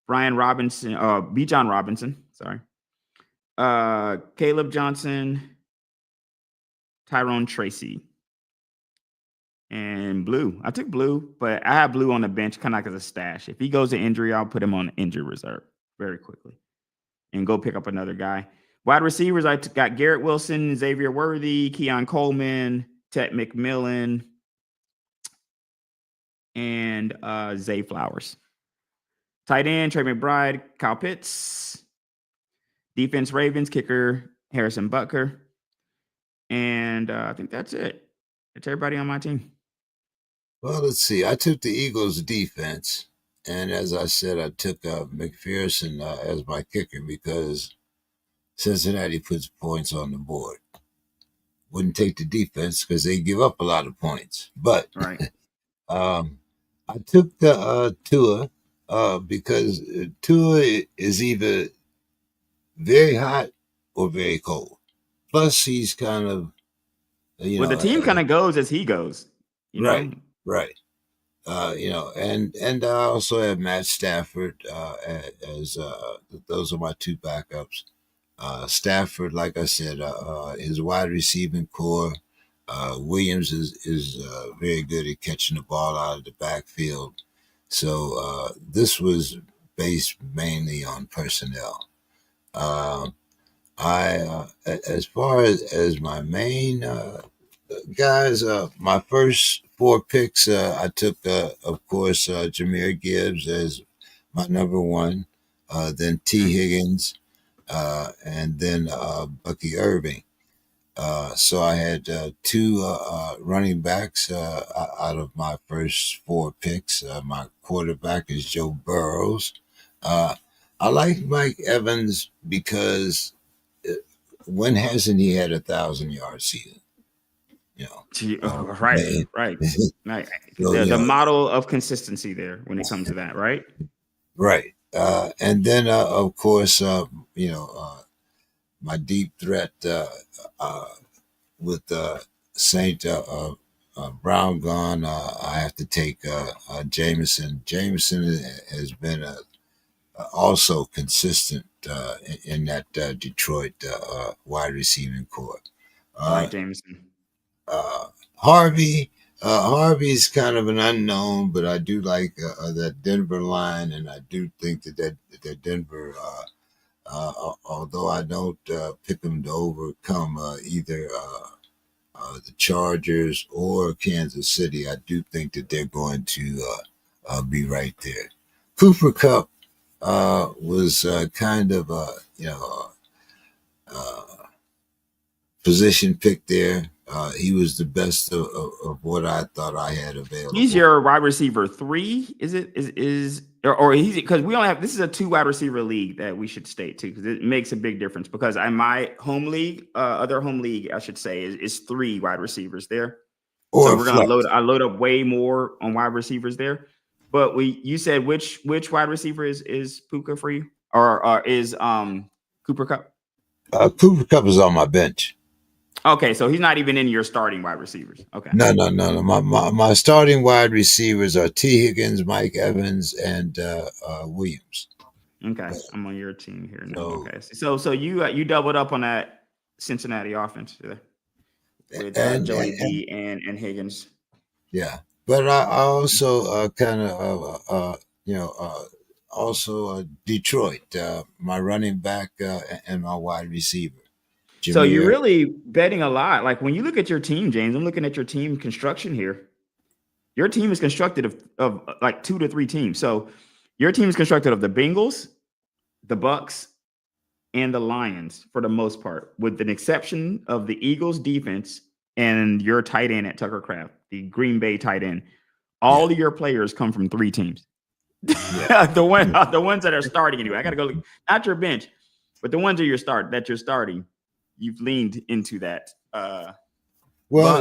Brian Robinson, B. John Robinson, sorry, Caleb Johnson, Tyrone Tracy, and Blue. I took Blue, but I have Blue on the bench kind of like as a stash. If he goes to injury, I'll put him on injury reserve very quickly and go pick up another guy. Wide receivers, I got Garrett Wilson, Xavier Worthy, Keon Coleman, Ted McMillan, and Zay Flowers. Tight end, Trey McBride, Kyle Pitts. Defense, Ravens, kicker, Harrison Butker. And I think that's it. That's everybody on my team.
Well, let's see. I took the Eagles' defense, and as I said, I took McPherson as my kicker because Cincinnati puts points on the board. Wouldn't take the defense because they give up a lot of points. But
Right.
I took the Tua because Tua is either very hot or very cold. Plus, he's kind of, you
Well, the
know,
team kind of goes as he goes, you
right,
know?
right. And I also have Matt Stafford as those are my two backups. Stafford, like I said, his wide receiving core. Williams is very good at catching the ball out of the backfield. So this was based mainly on personnel. Uh, as far as my main guys, my first four picks, I took, of course, Jameer Gibbs as my number one, then T.
Okay.
Higgins, and then Bucky Irving. So I had two running backs out of my first four picks. My quarterback is Joe Burrows. Uh, I like Mike Evans because when hasn't he had 1,000 yard season? You know,
Right,
man.
right. Right.
So
The model of consistency there when it comes to that, right?
right. And then of course, my deep threat uh, with Saint Brown gone, I have to take Jameson. Jameson has been also consistent in that Detroit wide receiving core.
I
Uh,
like Jameson.
uh, Harvey. Harvey's kind of an unknown, but I do like that Denver line, and I do think that Denver, although I don't pick them to overcome either the Chargers or Kansas City, I do think that they're going to be right there. Cooper Cup was kind of uh, position pick there. He was the best of what I thought I had
He's
available.
your wide receiver 3, is it? Or he's because we only have this is a 2 wide receiver league that we should state too, because it makes a big difference. Because in my home league, other home league, I should say, is 3 wide receivers there. So
Or
we're gonna
flex.
load up way more on wide receivers there. But you said which wide receiver is Puka for you? Or is Cooper Cup?
Cooper Cup is on my bench.
Okay, so he's not even in your starting wide receivers. Okay.
No, no, no, no. My starting wide receivers are T. Higgins, Mike Evans, and Williams.
Okay, I'm on your team here now.
So,
Okay, so you doubled up on that Cincinnati offense there with Joey
and
B and Higgins.
yeah, but I also kind of also Detroit, my running back and my wide receiver,
So you're
Jameer.
really betting a lot. Like when you look at your team, James, I'm looking at your team construction here. Your team is constructed of like 2 to 3 teams. So your team is constructed of the Bengals, the Bucks, and the Lions for the most part, with an exception of the Eagles defense and your tight end at Tucker Craft, the Green Bay tight end.
Yeah,
All of your players come from 3 teams.
yeah.
The ones that are starting anyway. I got to go not your bench, but the ones that you're starting. You've leaned into that
Well,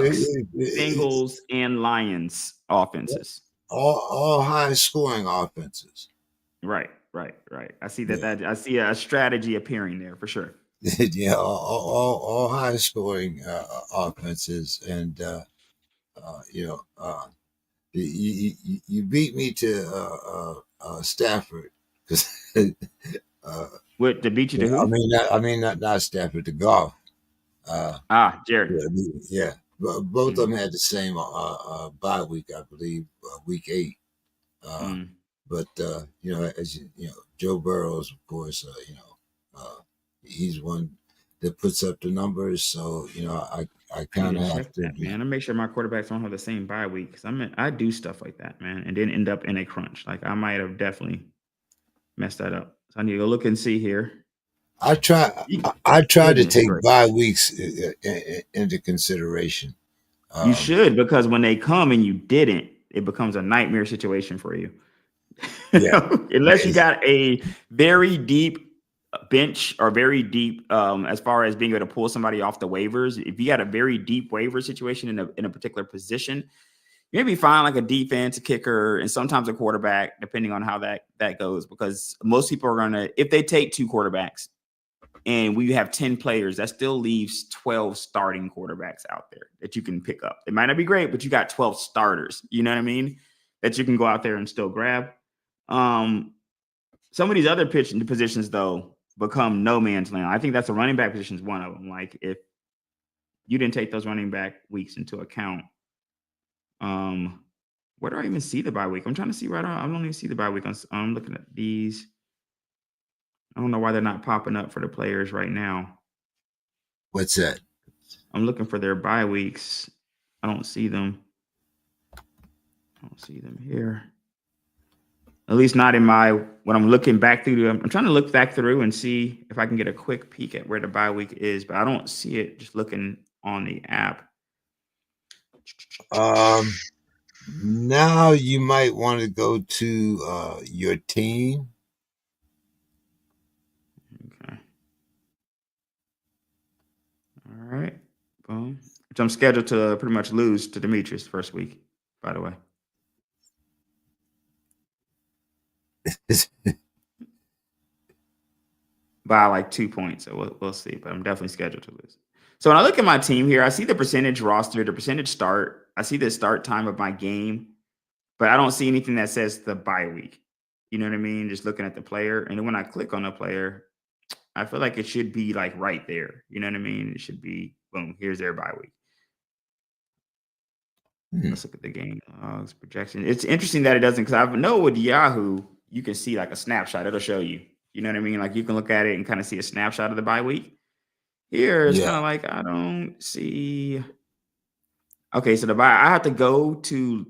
Bucks, Bengals, and Lions offenses.
all high scoring offenses.
Right, right, right. I see
Yeah,
that I see a strategy appearing there for sure.
yeah, all high scoring offenses, and you beat me to Stafford because
What to beat you to
I
who?
mean not Stafford, to golf. Uh,
Ah, Jared.
yeah, yeah. Both of
Mm,
them had the same bye week, I believe, week 8. Uh,
mm.
but as Joe Burrows, of course, he's one that puts up the numbers. So I
I need
kind
to
of have
check
to.
that, man. I make sure my quarterbacks don't have the same bye week because I do stuff like that, man, and then end up in a crunch. Like I might have definitely messed that up. So I need to go look and see here.
I try.
Ye-
I try to
Goodness
take
gracious.
bye weeks into consideration.
You
Um,
should, because when they come and you didn't, it becomes a nightmare situation for you.
yeah,
Unless you
yeah,
got a very deep bench or very deep as far as being able to pull somebody off the waivers. If you got a very deep waiver situation in a particular position, you maybe find like a defense, a kicker, and sometimes a quarterback, depending on how that goes. Because most people are gonna, if they take 2 quarterbacks and we have 10 players, that still leaves 12 starting quarterbacks out there that you can pick up. It might not be great, but you got 12 starters. You know what I mean? That you can go out there and still grab. Um, some of these other pitching positions, though, become no man's land. I think that's the running back position is one of them. Like if you didn't take those running back weeks into account, um, where do I even see the bye week? I'm trying to see right now. I don't even see the bye week. I'm looking at these. I don't know why they're not popping up for the players right now.
what's that?
I'm looking for their bye weeks. I don't see them. I don't see them here. At least not in my when I'm looking back through. I'm trying to look back through and see if I can get a quick peek at where the bye week is, but I don't see it just looking on the app.
Um, Now you might want to go to your team.
Okay. All right. Boom. Which I'm scheduled to pretty much lose to Demetrius first week, by the way, by like 2 points. So we'll see. But I'm definitely scheduled to lose. So when I look at my team here, I see the percentage roster, the percentage start. I see the start time of my game, but I don't see anything that says the bye week. You know what I mean? Just looking at the player. And then when I click on the player, I feel like it should be like right there. You know what I mean? It should be boom, here's their bye week.
Hmm.
Let's look at the game logs projection. It's interesting that it doesn't because I know with Yahoo, you can see like a snapshot. It'll show you. You know what I mean? Like you can look at it and kind of see a snapshot of the bye week. Here, it's
Yeah.
kind of like I don't see. Okay, so the bye, I have to go to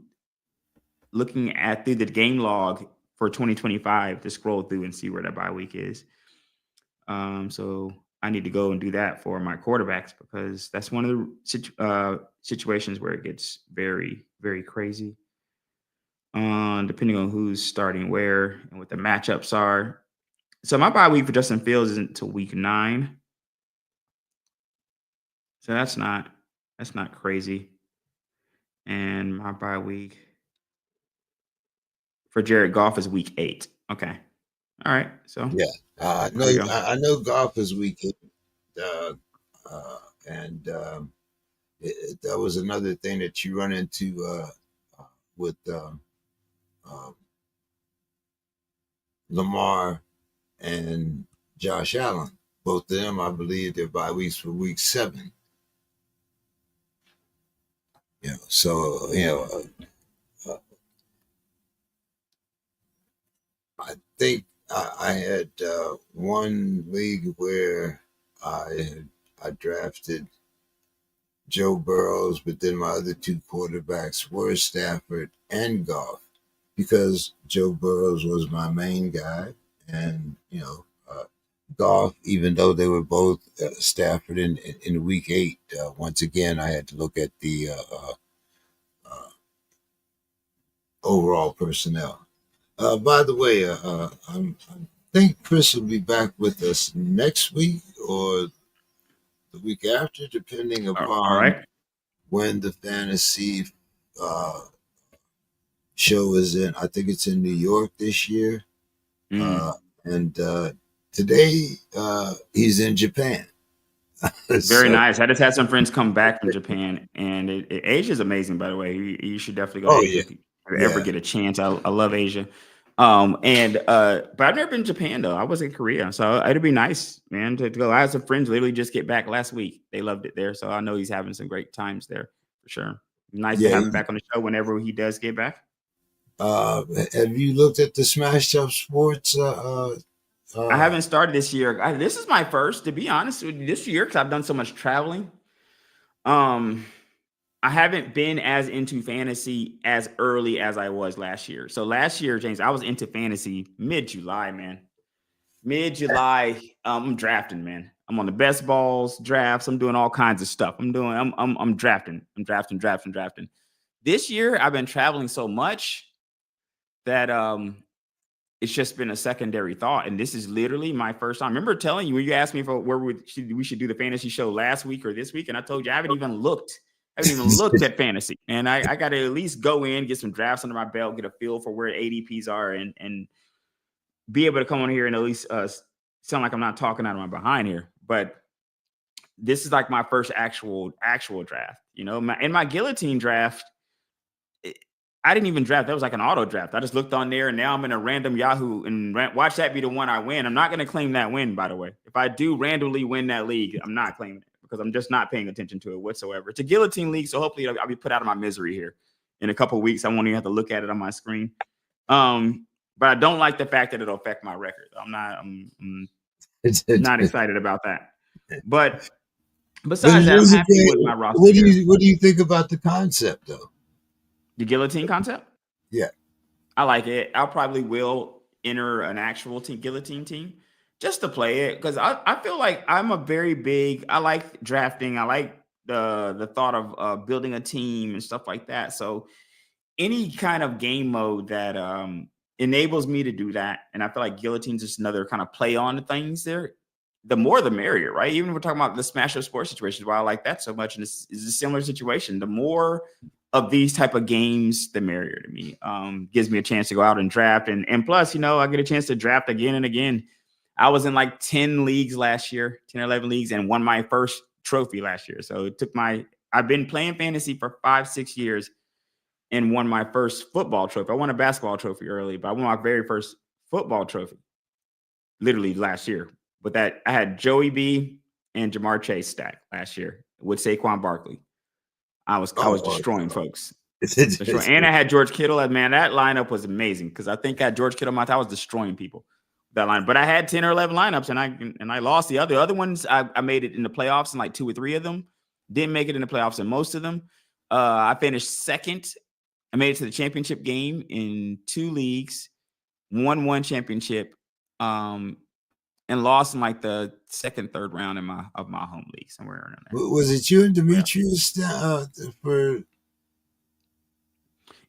looking at through the game log for 2025 to scroll through and see where that bye week is. So I need to go and do that for my quarterbacks because that's one of the situations where it gets very, very crazy. Depending on who's starting where and what the matchups are. So my bye week for Justin Fields isn't until week 9. So that's not crazy. And my bye week for Jared Goff is week 8. Okay. All right. So
Yeah.
there we go.
I know golf is weekend, uh, and that was another thing that you run into with um, Lamar and Josh Allen. Both of them, I believe, their bye weeks for week 7. So I think I had one league where I drafted Joe Burrows, but then my other 2 quarterbacks were Stafford and Goff because Joe Burrows was my main guy, and Goff, even though they were both Stafford in week 8. Once again, I had to look at the uh, overall personnel. By the way, I think Chris will be back with us next week or the week after, depending
All
upon
right.
when the fantasy uh, show is in. I think it's in New York this year, uh,
Mm.
and today he's in Japan.
Very
So,
nice. I just had some friends come back from Japan, and Asia is amazing. By the way, you should definitely go to
oh
Asia
yeah,
if you ever
yeah,
get a chance. I love Asia, but I've never been to Japan though. I was in Korea, so it'd be nice, man, to go. I had some friends literally just get back last week. They loved it there, so I know he's having some great times there for sure. Nice to
yeah.
have him back on the show whenever he does get back.
Have you looked at the Smashed Up Sports?
I
Uh,
haven't started this year. This is my first, to be honest with you, this year because I've done so much traveling. Um, I haven't been as into fantasy as early as I was last year. So last year, James, I was into fantasy mid-July, man. Mid-July, I'm drafting, man. I'm on the best balls, drafts. I'm doing all kinds of stuff. I'm drafting. I'm drafting. This year, I've been traveling so much that it's just been a secondary thought. And this is literally my first time. I remember telling you when you asked me for where we should do the fantasy show last week or this week, and I told you I haven't even looked. I haven't even looked at fantasy, and I got to at least go in, get some drafts under my belt, get a feel for where ADPs are, and be able to come on here and at least sound like I'm not talking out of my behind here. But this is like my first actual draft. You know, in my guillotine draft, I didn't even draft. That was like an auto draft. I just looked on there, and now I'm in a random Yahoo, and watch that be the one I win. I'm not going to claim that win, by the way. If I do randomly win that league, I'm not claiming it because I'm just not paying attention to it whatsoever. It's a guillotine league, so hopefully I'll be put out of my misery here in a couple of weeks. I won't even have to look at it on my screen. But I don't like the fact that it'll affect my record. I'm not excited about that. But
but
besides
it
that, I'm
is a
happy with
great.
my roster here.
What do you think about the concept though?
The guillotine concept.
Yeah.
I like it. I'll probably will enter an actual guillotine team just to play it because I feel like I'm a very big. I like drafting. I like the thought of building a team and stuff like that. So any kind of game mode that enables me to do that, and I feel like guillotine's just another kind of play on things there. The more, the merrier, right? Even if we're talking about the Smash Up Sports situations, why I like that so much, and it's a similar situation. The more of these type of games, the merrier to me. Gives me a chance to go out and draft, and plus, you know, I get a chance to draft again and again. I was in like 10 leagues last year, 10 or 11 leagues, and won my first trophy last year. So it took I've been playing fantasy for 5-6 years and won my first football trophy. I won a basketball trophy early, but I won my very first football trophy literally last year. But that I had Joey B and Jamar Chase stacked last year with Saquon Barkley. I was
Oh,
destroying folks.
okay.
And I had George Kittle. Man, that lineup was amazing because I think I had George Kittle. I was destroying people that line. But I had 10 or 11 lineups, and I lost the other ones. I made it in the playoffs in like 2 or 3 of them. Didn't make it in the playoffs in most of them. I finished second. I made it to the championship game in 2 leagues, won 1 championship, and lost in like the second, third round of my home league somewhere around there.
Was it you and
Yeah.
Demetrius for?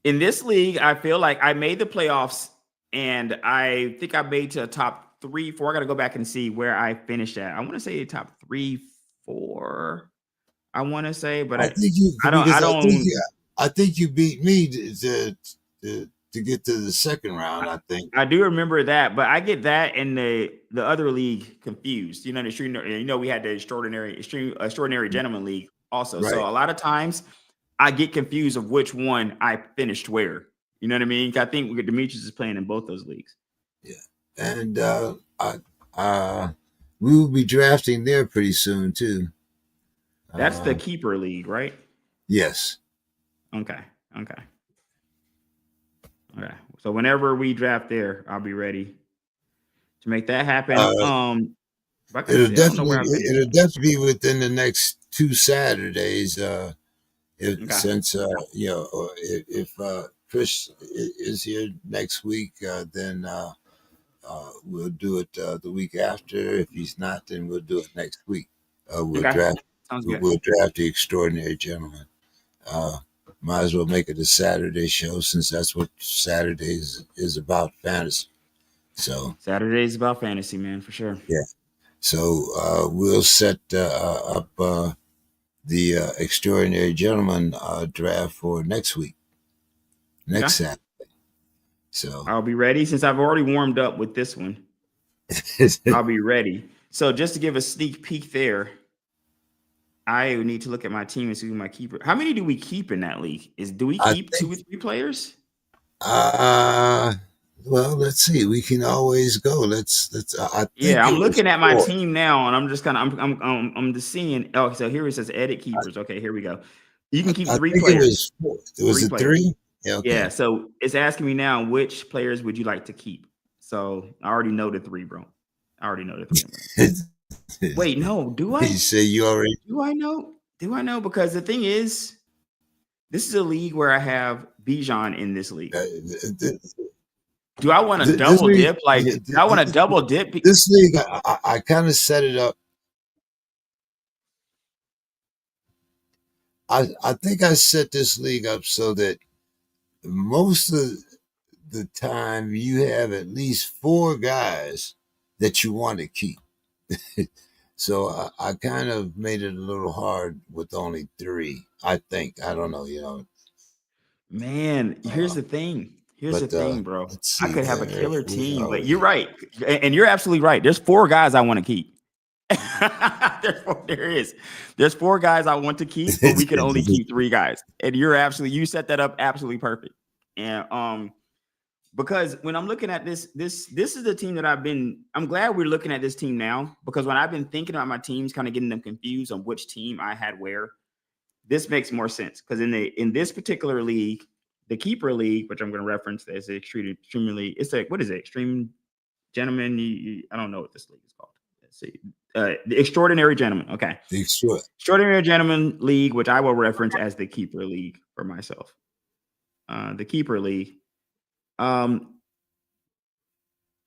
In this league, I feel like I made the playoffs, and I think I made to a top 3, 4. I got to go back and see where I finished at. I want to say top 3, 4. I want to say, but
I think you
I don't.
because I think you beat me to get to the second round. I think.
I do remember that, but I get that and the other league confused. You know, we had the extraordinary gentleman league also.
Right.
So a lot of times I get confused of which one I finished where. You know what I mean? I think Demetrius is playing in both those leagues.
Yeah. And we will be drafting there pretty soon too.
That's the
Uh,
keeper league, right?
yes.
Okay. Okay. Okay. So whenever we draft there, I'll be ready to make that happen.
Uh,
Like I said, I don't know where I finished.
it'll definitely be within the next 2 Saturdays.
Okay.
Since if Chris is here next week, then we'll do it the week after. If he's not, then we'll do it next week.
Okay. Sounds good.
We'll draft the extraordinary gentleman. Uh, might as well make it a Saturday show since that's what Saturdays is about, fantasy. So
Saturday's about fantasy, man, for sure.
yeah. So we'll set up the extraordinary gentleman draft for next week, next
Okay.
Saturday. So
I'll be ready since I've already warmed up with this one. I'll be ready. So just to give a sneak peek there, I need to look at my team and see who my keeper. How many do we keep in that league? Do we
I
keep
think.
2 or 3 players?
Uh well, let's see. We can always go. Let's. I think
Yeah, I'm
it was
looking at my
4.
team now, and I'm just kind of I'm just seeing. Oh, so here it says edit keepers. Okay, here we go. You can keep
I
3
think it
players.
was 4. Was
3
it
players.
3? Yeah.
Yeah.
Okay.
So it's asking me now which players would you like to keep. So I already know the 3, bro. I already know the 3. Wait, no. Do
You
I?
say you already.
Do I know? Do I know? Because the thing is, this is a league where I have Bijan in this league. Do I want to
This
double
league,
dip? Like, do I want to double dip?
this league, I kind of set it up. I think I set this league up so that most of the time you have at least 4 guys that you want to keep. So I kind of made it a little hard with only 3. I think. I don't know.
Man, here's
Uh,
the thing. Here's the
but
thing, bro.
let's
I
see.
could have a killer
Where
team,
are
but you're
we?
right. And you're absolutely right. There's 4 guys I want to keep. There is. There's 4 guys I want to keep, but we can only keep 3 guys. And you set that up absolutely perfect. And because when I'm looking at this is the team that I'm glad we're looking at this team now, because when I've been thinking about my teams, kind of getting them confused on which team I had where, this makes more sense. Because in this particular league, the keeper league, which I'm going to reference as extremely, it's like, what is it? Extreme Gentlemen. I don't know what this league is called. Let's see. The Extraordinary Gentlemen. Okay. Extraordinary Gentlemen League, which I will reference as the keeper league for myself. The keeper league. I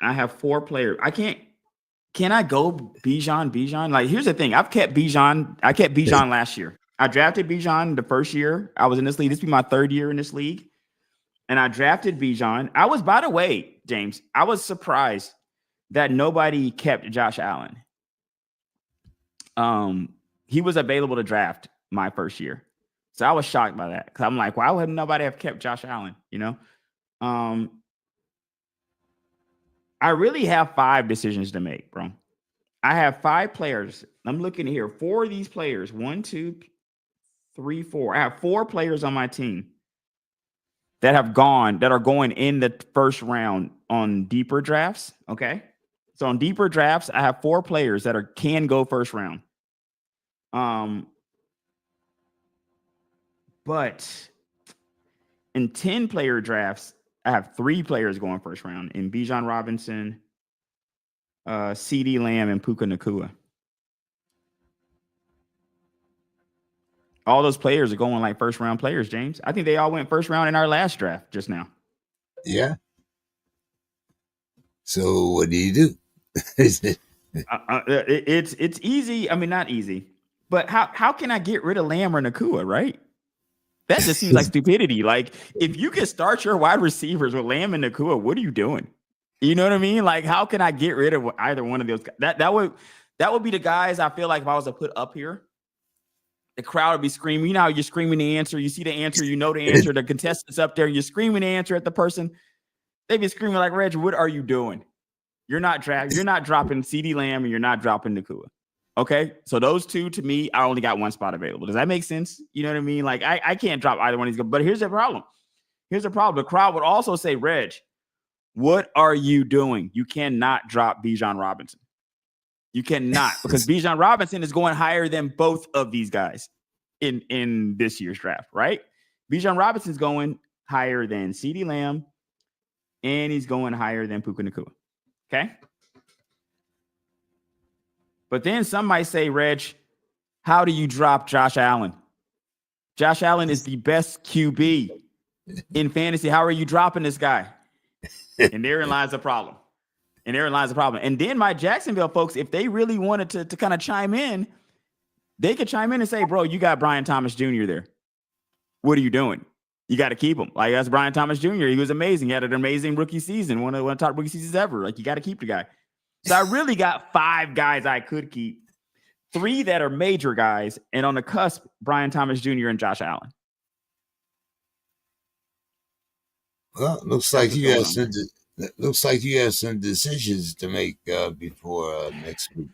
have 4 players. Can I go Bijan? Like, here's the thing. I kept Bijan last year. I drafted Bijan the first year I was in this league. This will be my 3rd year in this league. And I drafted Bijan. By the way, James, I was surprised that nobody kept Josh Allen. He was available to draft my first year. So I was shocked by that. Because I'm like, why would nobody have kept Josh Allen? I really have 5 decisions to make, bro. I have 5 players. I'm looking here. 4 of these players. 1, 2, 3, 4. I have 4 players on my team that are going in the first round on deeper drafts. Okay. So on deeper drafts, I have 4 players that can go first round. But in 10 player drafts, I have 3 players going first round in Bijan Robinson, CD Lamb, and Puka Nacua. All those players are going like first round players, James. I think they all went first round in our last draft just now.
So what do you do?
It's easy. I mean, not easy, but how can I get rid of Lamb or Nacua, right? That just seems like stupidity. Like, if you can start your wide receivers with Lamb and Nacua, what are you doing? You know what I mean? Like, how can I get rid of either one of those? That would be the guys I feel like if I was to put up here, the crowd would be screaming. You know how you're screaming the answer. You see the answer. You know the answer. The contestant's up there. You're screaming the answer at the person. They'd be screaming like, Reg, what are you doing? You're not dropping CD Lamb and you're not dropping Nacua. Okay, so those 2 to me, I only got 1 spot available. Does that make sense? You know what I mean? Like, I can't drop either one of these. But here's the problem. The crowd would also say, Reg, what are you doing? You cannot drop Bijan Robinson. You cannot, because Bijan Robinson is going higher than both of these guys in this year's draft, right? Bijan Robinson's going higher than CD Lamb, and he's going higher than Puka Nacua. Okay. But then some might say, Reg, how do you drop Josh Allen? Josh Allen is the best QB in fantasy. How are you dropping this guy? And therein lies the problem. And then my Jacksonville folks, if they really wanted to kind of chime in, they could chime in and say, bro, you got Brian Thomas Jr. there. What are you doing? You got to keep him. Like, that's Brian Thomas Jr. He was amazing. He had an amazing rookie season, one of the top rookie seasons ever. Like, you got to keep the guy. So I really got 5 guys I could keep, 3 that are major guys, and on the cusp, Brian Thomas Jr. and Josh Allen.
Well, looks like you got It looks like you have some decisions to make before next week.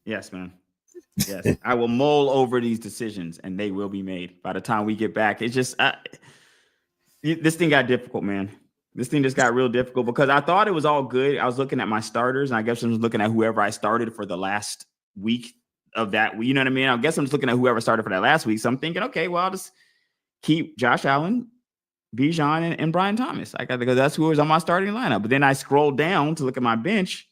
Yes, man. Yes, I will mull over these decisions, and they will be made by the time we get back. It's just this thing got difficult, man. This thing just got real difficult because I thought it was all good. I was looking at my starters, and I guess I was looking at whoever I started for the last week of that. You know what I mean? I guess I'm just looking at whoever started for that last week. So I'm thinking, okay, well, I'll just keep Josh Allen, Bijan, and Brian Thomas. I got because that's who was on my starting lineup. But then I scrolled down to look at my bench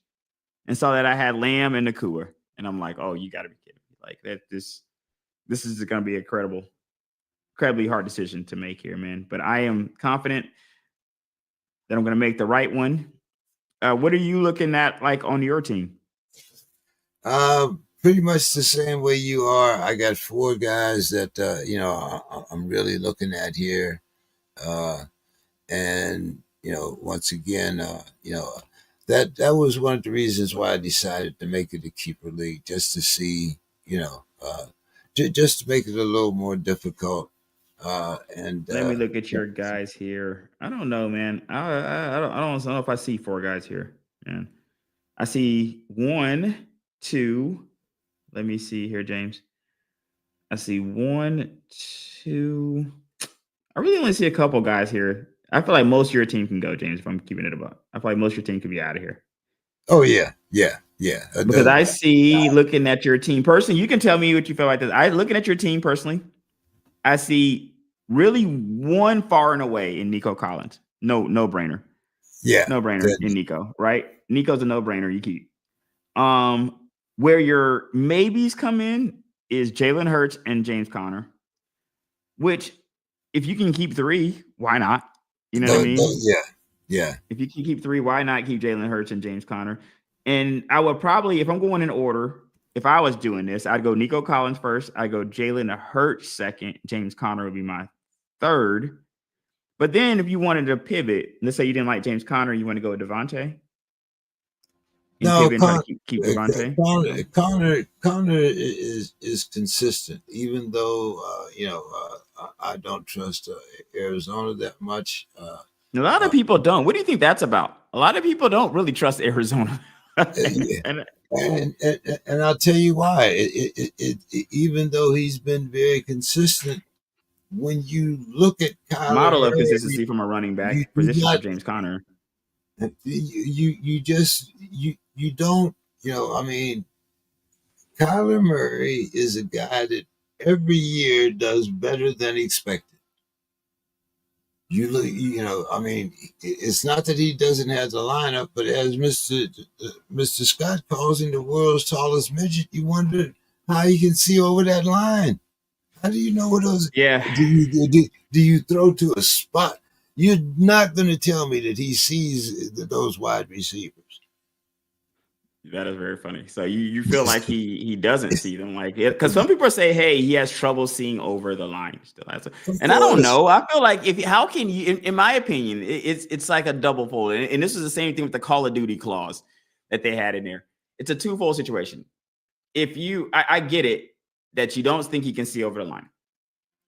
and saw that I had Lamb and Nakua, and I'm like, oh, you got to be kidding me! Like that, this is going to be incredibly hard decision to make here, man. But I am confident that I'm going to make the right one. What are you looking at like on your team?
Pretty much the same way you are. I got four guys that I'm really looking at here, uh, and once again, that was one of the reasons why I decided to make it a keeper league, just to see, just to make it a little more difficult. And
Let me look at your guys here. I don't know, man. I don't know if I see four guys here, man. I see one, two. Let me see here, James. I see one, two. I really only see a couple guys here. I feel like most of your team can go, James, if I'm keeping it about. I feel like most of your team could be out of here.
oh yeah, yeah, yeah.
Because I see looking at your team personally, you can tell me what you feel like this. I looking at your team personally, I see really one far and away in Nico Collins. No brainer.
yeah.
No brainer in Nico, right? Nico's a no-brainer. You keep. Where your maybes come in is Jalen Hurts and James Conner, which if you can keep three, why not? You know what I mean?
Yeah, yeah.
If you can keep three, why not keep Jalen Hurts and James Conner? And I would probably, if I'm going in order, if I was doing this, I'd go Nico Collins first. I'd go Jalen Hurts second. James Conner would be my third. But then if you wanted to pivot, let's say you didn't like James Conner, you want to go with Devontae and
No,
pivot and try to keep Devontae.
Connor is consistent, even though I don't trust Arizona that much.
A lot of people don't. What do you think that's about? A lot of people don't really trust Arizona.
Yeah. And I'll tell you why. Even though he's been very consistent, when you look at Kyler
model of
Murray,
consistency from a running
you
back
do
position for
not
James Conner.
you just you don't I mean, Kyler Murray is a guy that every year does better than expected. You look, I mean, it's not that he doesn't have the lineup, but as Mr. Scott calls him the world's tallest midget, you wonder how he can see over that line. How do you know what those?
Yeah,
Do you throw to a spot? You're not going to tell me that he sees those wide receivers.
that is very funny. So you feel like he doesn't see them like it because some people say, hey, he has trouble seeing over the line still.
Of
And I don't
course.
know. I feel like if how can you, in my opinion, it's like a double fold. And this is the same thing with the Call of Duty clause that they had in there. It's a twofold situation. If I get it that you don't think he can see over the line.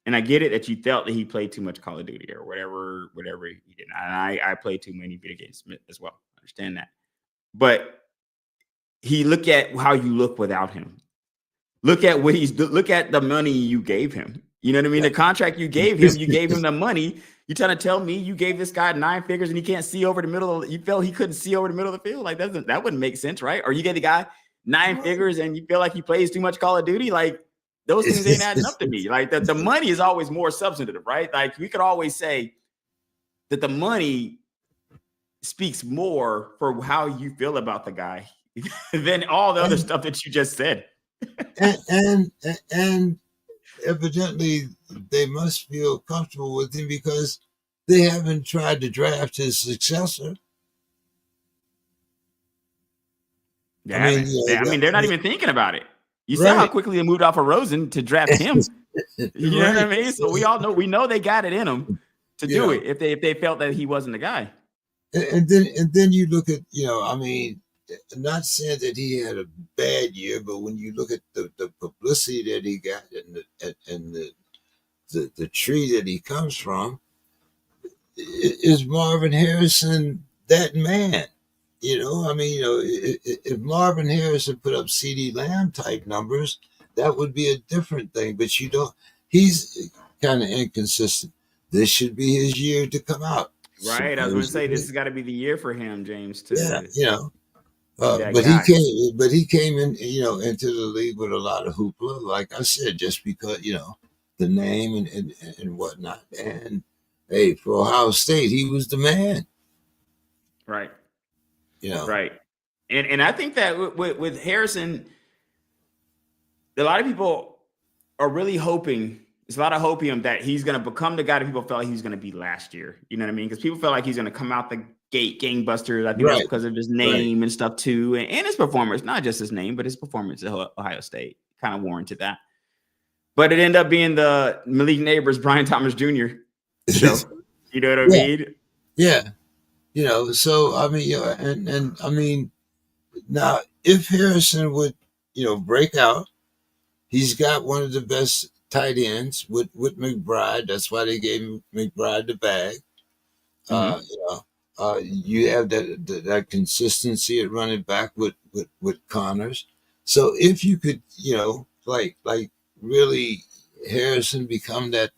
And I get it that you felt that he played too much Call of Duty or whatever he did. And I played too many video games as well. I understand that. But he look at how you look without him. Look at the money you gave him. You know what I mean? The contract you gave him the money. You trying to tell me you gave this guy 9 figures and he can't see over the middle you felt he couldn't see over the middle of the field? Like that wouldn't make sense, right? Or you gave the guy 9 figures and you feel like he plays too much Call of Duty, like those things ain't adding up to me. Like the money is always more substantive, right? Like we could always say that the money speaks more for how you feel about the guy than all the other stuff that you just said.
And evidently they must feel comfortable with him because they haven't tried to draft his successor.
They
I mean,
haven't. They're not even thinking about it. You saw how
right.
quickly they moved off of Rosen to draft him. You know what I
Right.
mean? So we know they got it in them to do it if they felt that he wasn't the guy.
And then you look at I mean, not saying that he had a bad year, but when you look at the publicity that he got and the tree that he comes from, is Marvin Harrison that man. I mean, if Marvin Harrison put up CD Lamb type numbers, that would be a different thing. But you don't. He's kind of inconsistent. This should be his year to come out.
Right. I was going to say this
Supposedly,
has got to be the year for him, James,
yeah,
to be that
but he
guy.
came. But he came in, into the league with a lot of hoopla. Like I said, just because the name and whatnot. And hey, for Ohio State, he was the man.
Right.
You know,
Right. And I think that with Harrison, a lot of people are really hoping. There's a lot of hopium that he's going to become the guy that people felt like he was going to be last year. You know what I mean? Because people felt like he's going to come out the gate gangbusters. I think that's
right,
because of his
right.
name and stuff too, and his performance. Not just his name, but his performance at Ohio State kind of warranted that. But it ended up being the Malik Neighbors, Brian Thomas Jr. show. You know what I
Yeah,
mean?
yeah. So I mean, and I mean, now if Harrison would, break out, he's got one of the best tight ends with McBride. That's why they gave McBride the bag. Uh,
Mm-hmm.
you know, you have that consistency at running back with Connors. So if you could, like really Harrison become that,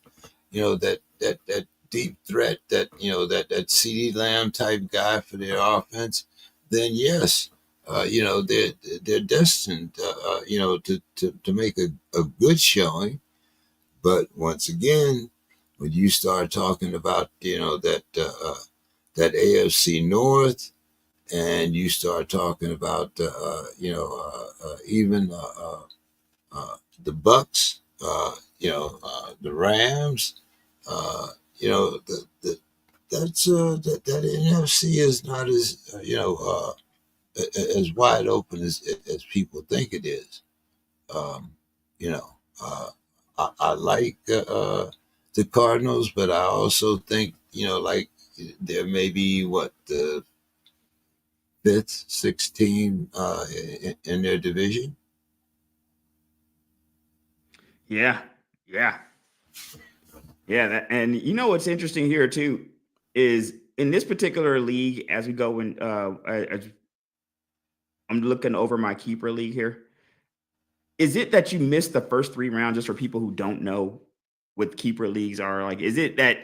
that deep threat, that CD Lamb type guy for their offense, then yes, they're destined, to make a good showing. But once again, when you start talking about, that AFC North, and you start talking about, even the Bucks, the Rams, you know, that NFC is not as as wide open as people think it is. Um, you know, I like the Cardinals, but I also think like there may be what the fifth, sixth team in their division.
Yeah. Yeah. Yeah. And you know what's interesting here too is in this particular league, as we go in, I'm looking over my keeper league here. Is it that you missed the first 3 rounds just for people who don't know what keeper leagues are? Like, is it that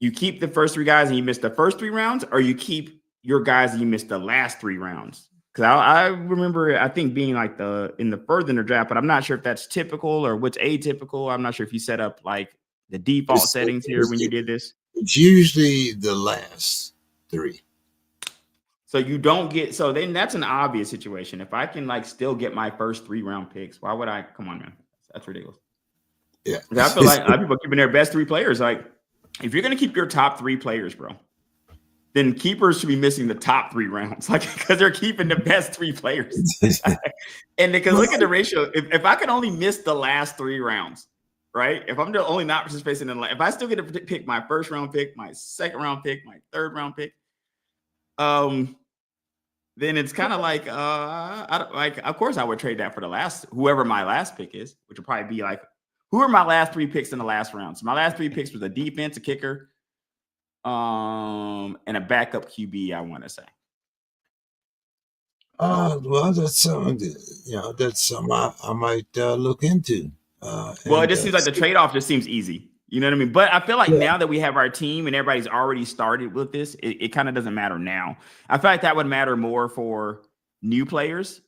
you keep the first 3 guys and you miss the first 3 rounds, or you keep your guys and you miss the last 3 rounds? Because I remember, I think being like in the further in the draft, but I'm not sure if that's typical or what's atypical. I'm not sure if you set up like the default
It's,
settings here when you did this.
it's usually the last three.
So you don't get, so then that's an obvious situation. If I can like still get my first 3 round picks, why would I? Come on, man, that's ridiculous.
Yeah.
I feel like a lot of people are keeping their best 3 players. Like, if you're going to keep your top 3 players, bro, then keepers should be missing the top 3 rounds, like because they're keeping the best 3 players. And because
Well,
look at the ratio. If I can only miss the last 3 rounds, right? If I'm the only not participating in, if I still get to pick my first round pick, my second round pick, my third round pick, um, then it's kind of like, I don't, like, of course I would trade that for the last, whoever my last pick is, which would probably be like, who are my last 3 picks in the last round? So my last 3 picks was a defense, a kicker, and a backup QB, I want to say.
well, that's something that's something I might look into.
Well, it
And
just seems like the trade-off just seems easy. You know what I mean? But I feel like
yeah,
now that we have our team and everybody's already started with this, it kind of doesn't matter now. I feel like that would matter more for new players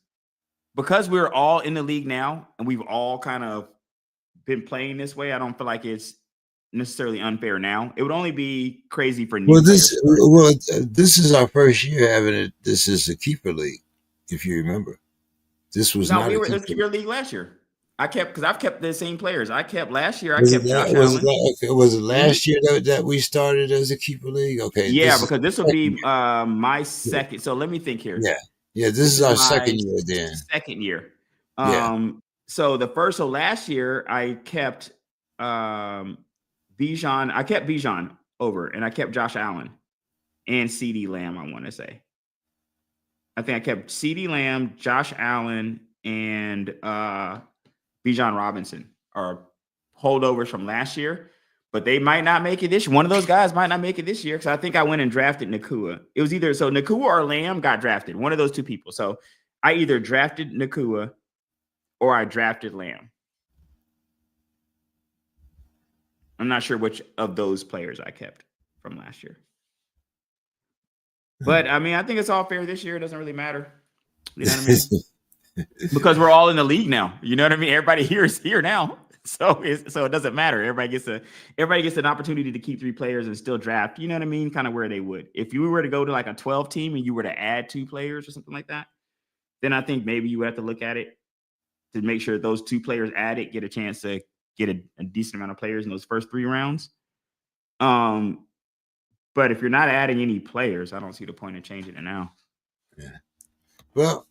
because we're all in the league now and we've all kind of been playing this way. I don't feel like it's necessarily unfair now. It would only be crazy for new players starting.
this is our first year having it. This is a keeper league, if you remember. This was
No,
not a
let's
keeper
keep
league.
your league last year. I kept because I've kept the same players. I kept last year. I
Was it
kept
that?
Josh Allen.
Okay, was it
Mhm.
last year that we started as a keeper league? Okay,
Yeah,
this is
because this will
second
be my
year.
second. So let me think here.
Yeah, yeah. This
This
is
is
our
my
second year. Then,
second year.
yeah.
So last year I kept um Bijan. I kept Bijan over, and I kept Josh Allen and CD Lamb. I want to say. I think I kept CD Lamb, Josh Allen, and Bijan Robinson are holdovers from last year. but they might not make it this year. One of those guys might not make it this year because I think I went and drafted Nakua. It was either Nakua or Lamb got drafted. One of those two people. So I either drafted Nakua or I drafted Lamb. I'm not sure which of those players I kept from last year. But I mean, I think it's all fair this year. It doesn't really matter. You know what I mean? Because we're all in the league now. You know what I mean? Everybody here is here now. So it doesn't matter. Everybody gets an opportunity to keep 3 players and still draft. You know what I mean? Kind of where they would. If you were to go to like a 12 team and you were to add 2 players or something like that, then I think maybe you would have to look at it to make sure those 2 players added get a chance to get a decent amount of players in those first 3 rounds. But if you're not adding any players, I don't see the point in changing it now.
Yeah. Well,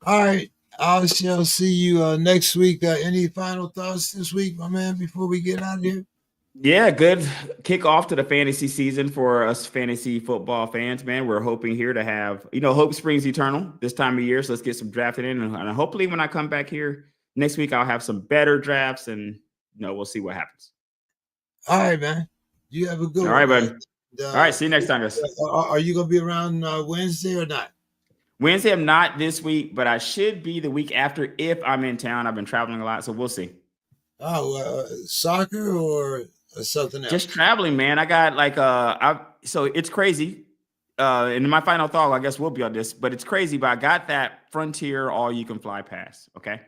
all right. I shall see you next week. Any final thoughts this week, my man, before we get out of here?
Yeah, good kickoff to the fantasy season for us fantasy football fans, man. We're hoping here to have, hope springs eternal this time of year. So let's get some drafted in. And hopefully when I come back here next week, I'll have some better drafts and, we'll see what happens.
All right, man. You have a good one.
All right, buddy. All right. See you next time, guys.
Are you going to be around Wednesday or not?
Wednesday, I'm not this week, but I should be the week after if I'm in town. I've been traveling a lot, so we'll see.
Oh, soccer or something else?
Just traveling, man. I got so it's crazy. And my final thought, I guess, will be on this, but it's crazy. But I got that Frontier all-you-can-fly pass, okay?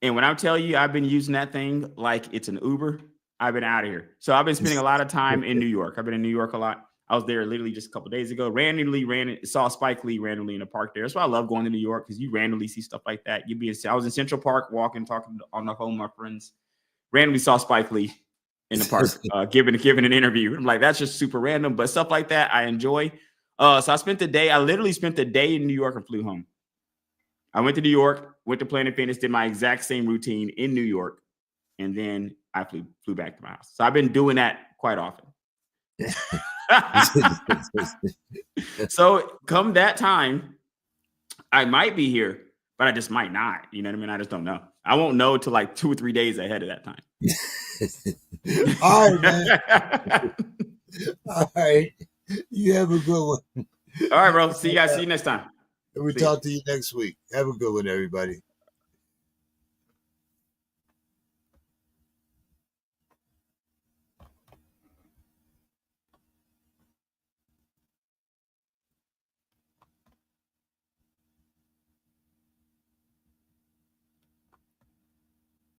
And when I tell you I've been using that thing like it's an Uber, I've been out of here. So I've been spending a lot of time in New York. I've been in New York a lot. I was there literally just a couple of days ago. Saw Spike Lee randomly in the park there. That's why I love going to New York because you randomly see stuff like that. I was in Central Park walking, talking on the phone with my friends. Randomly saw Spike Lee in the park giving an interview. I'm like, that's just super random, but stuff like that I enjoy. So I literally spent the day in New York and flew home. I went to New York, went to Planet Fitness, did my exact same routine in New York, and then I flew back to my house. So I've been doing that quite often. So come that time, I might be here, but I just might not. You know what I mean? I just don't know. I won't know till like 2 or 3 days ahead of that time.
All right, man. All right. You have a good one.
All right, bro. See you guys. See you next time.
We'll talk to you next week. Have a good one, everybody.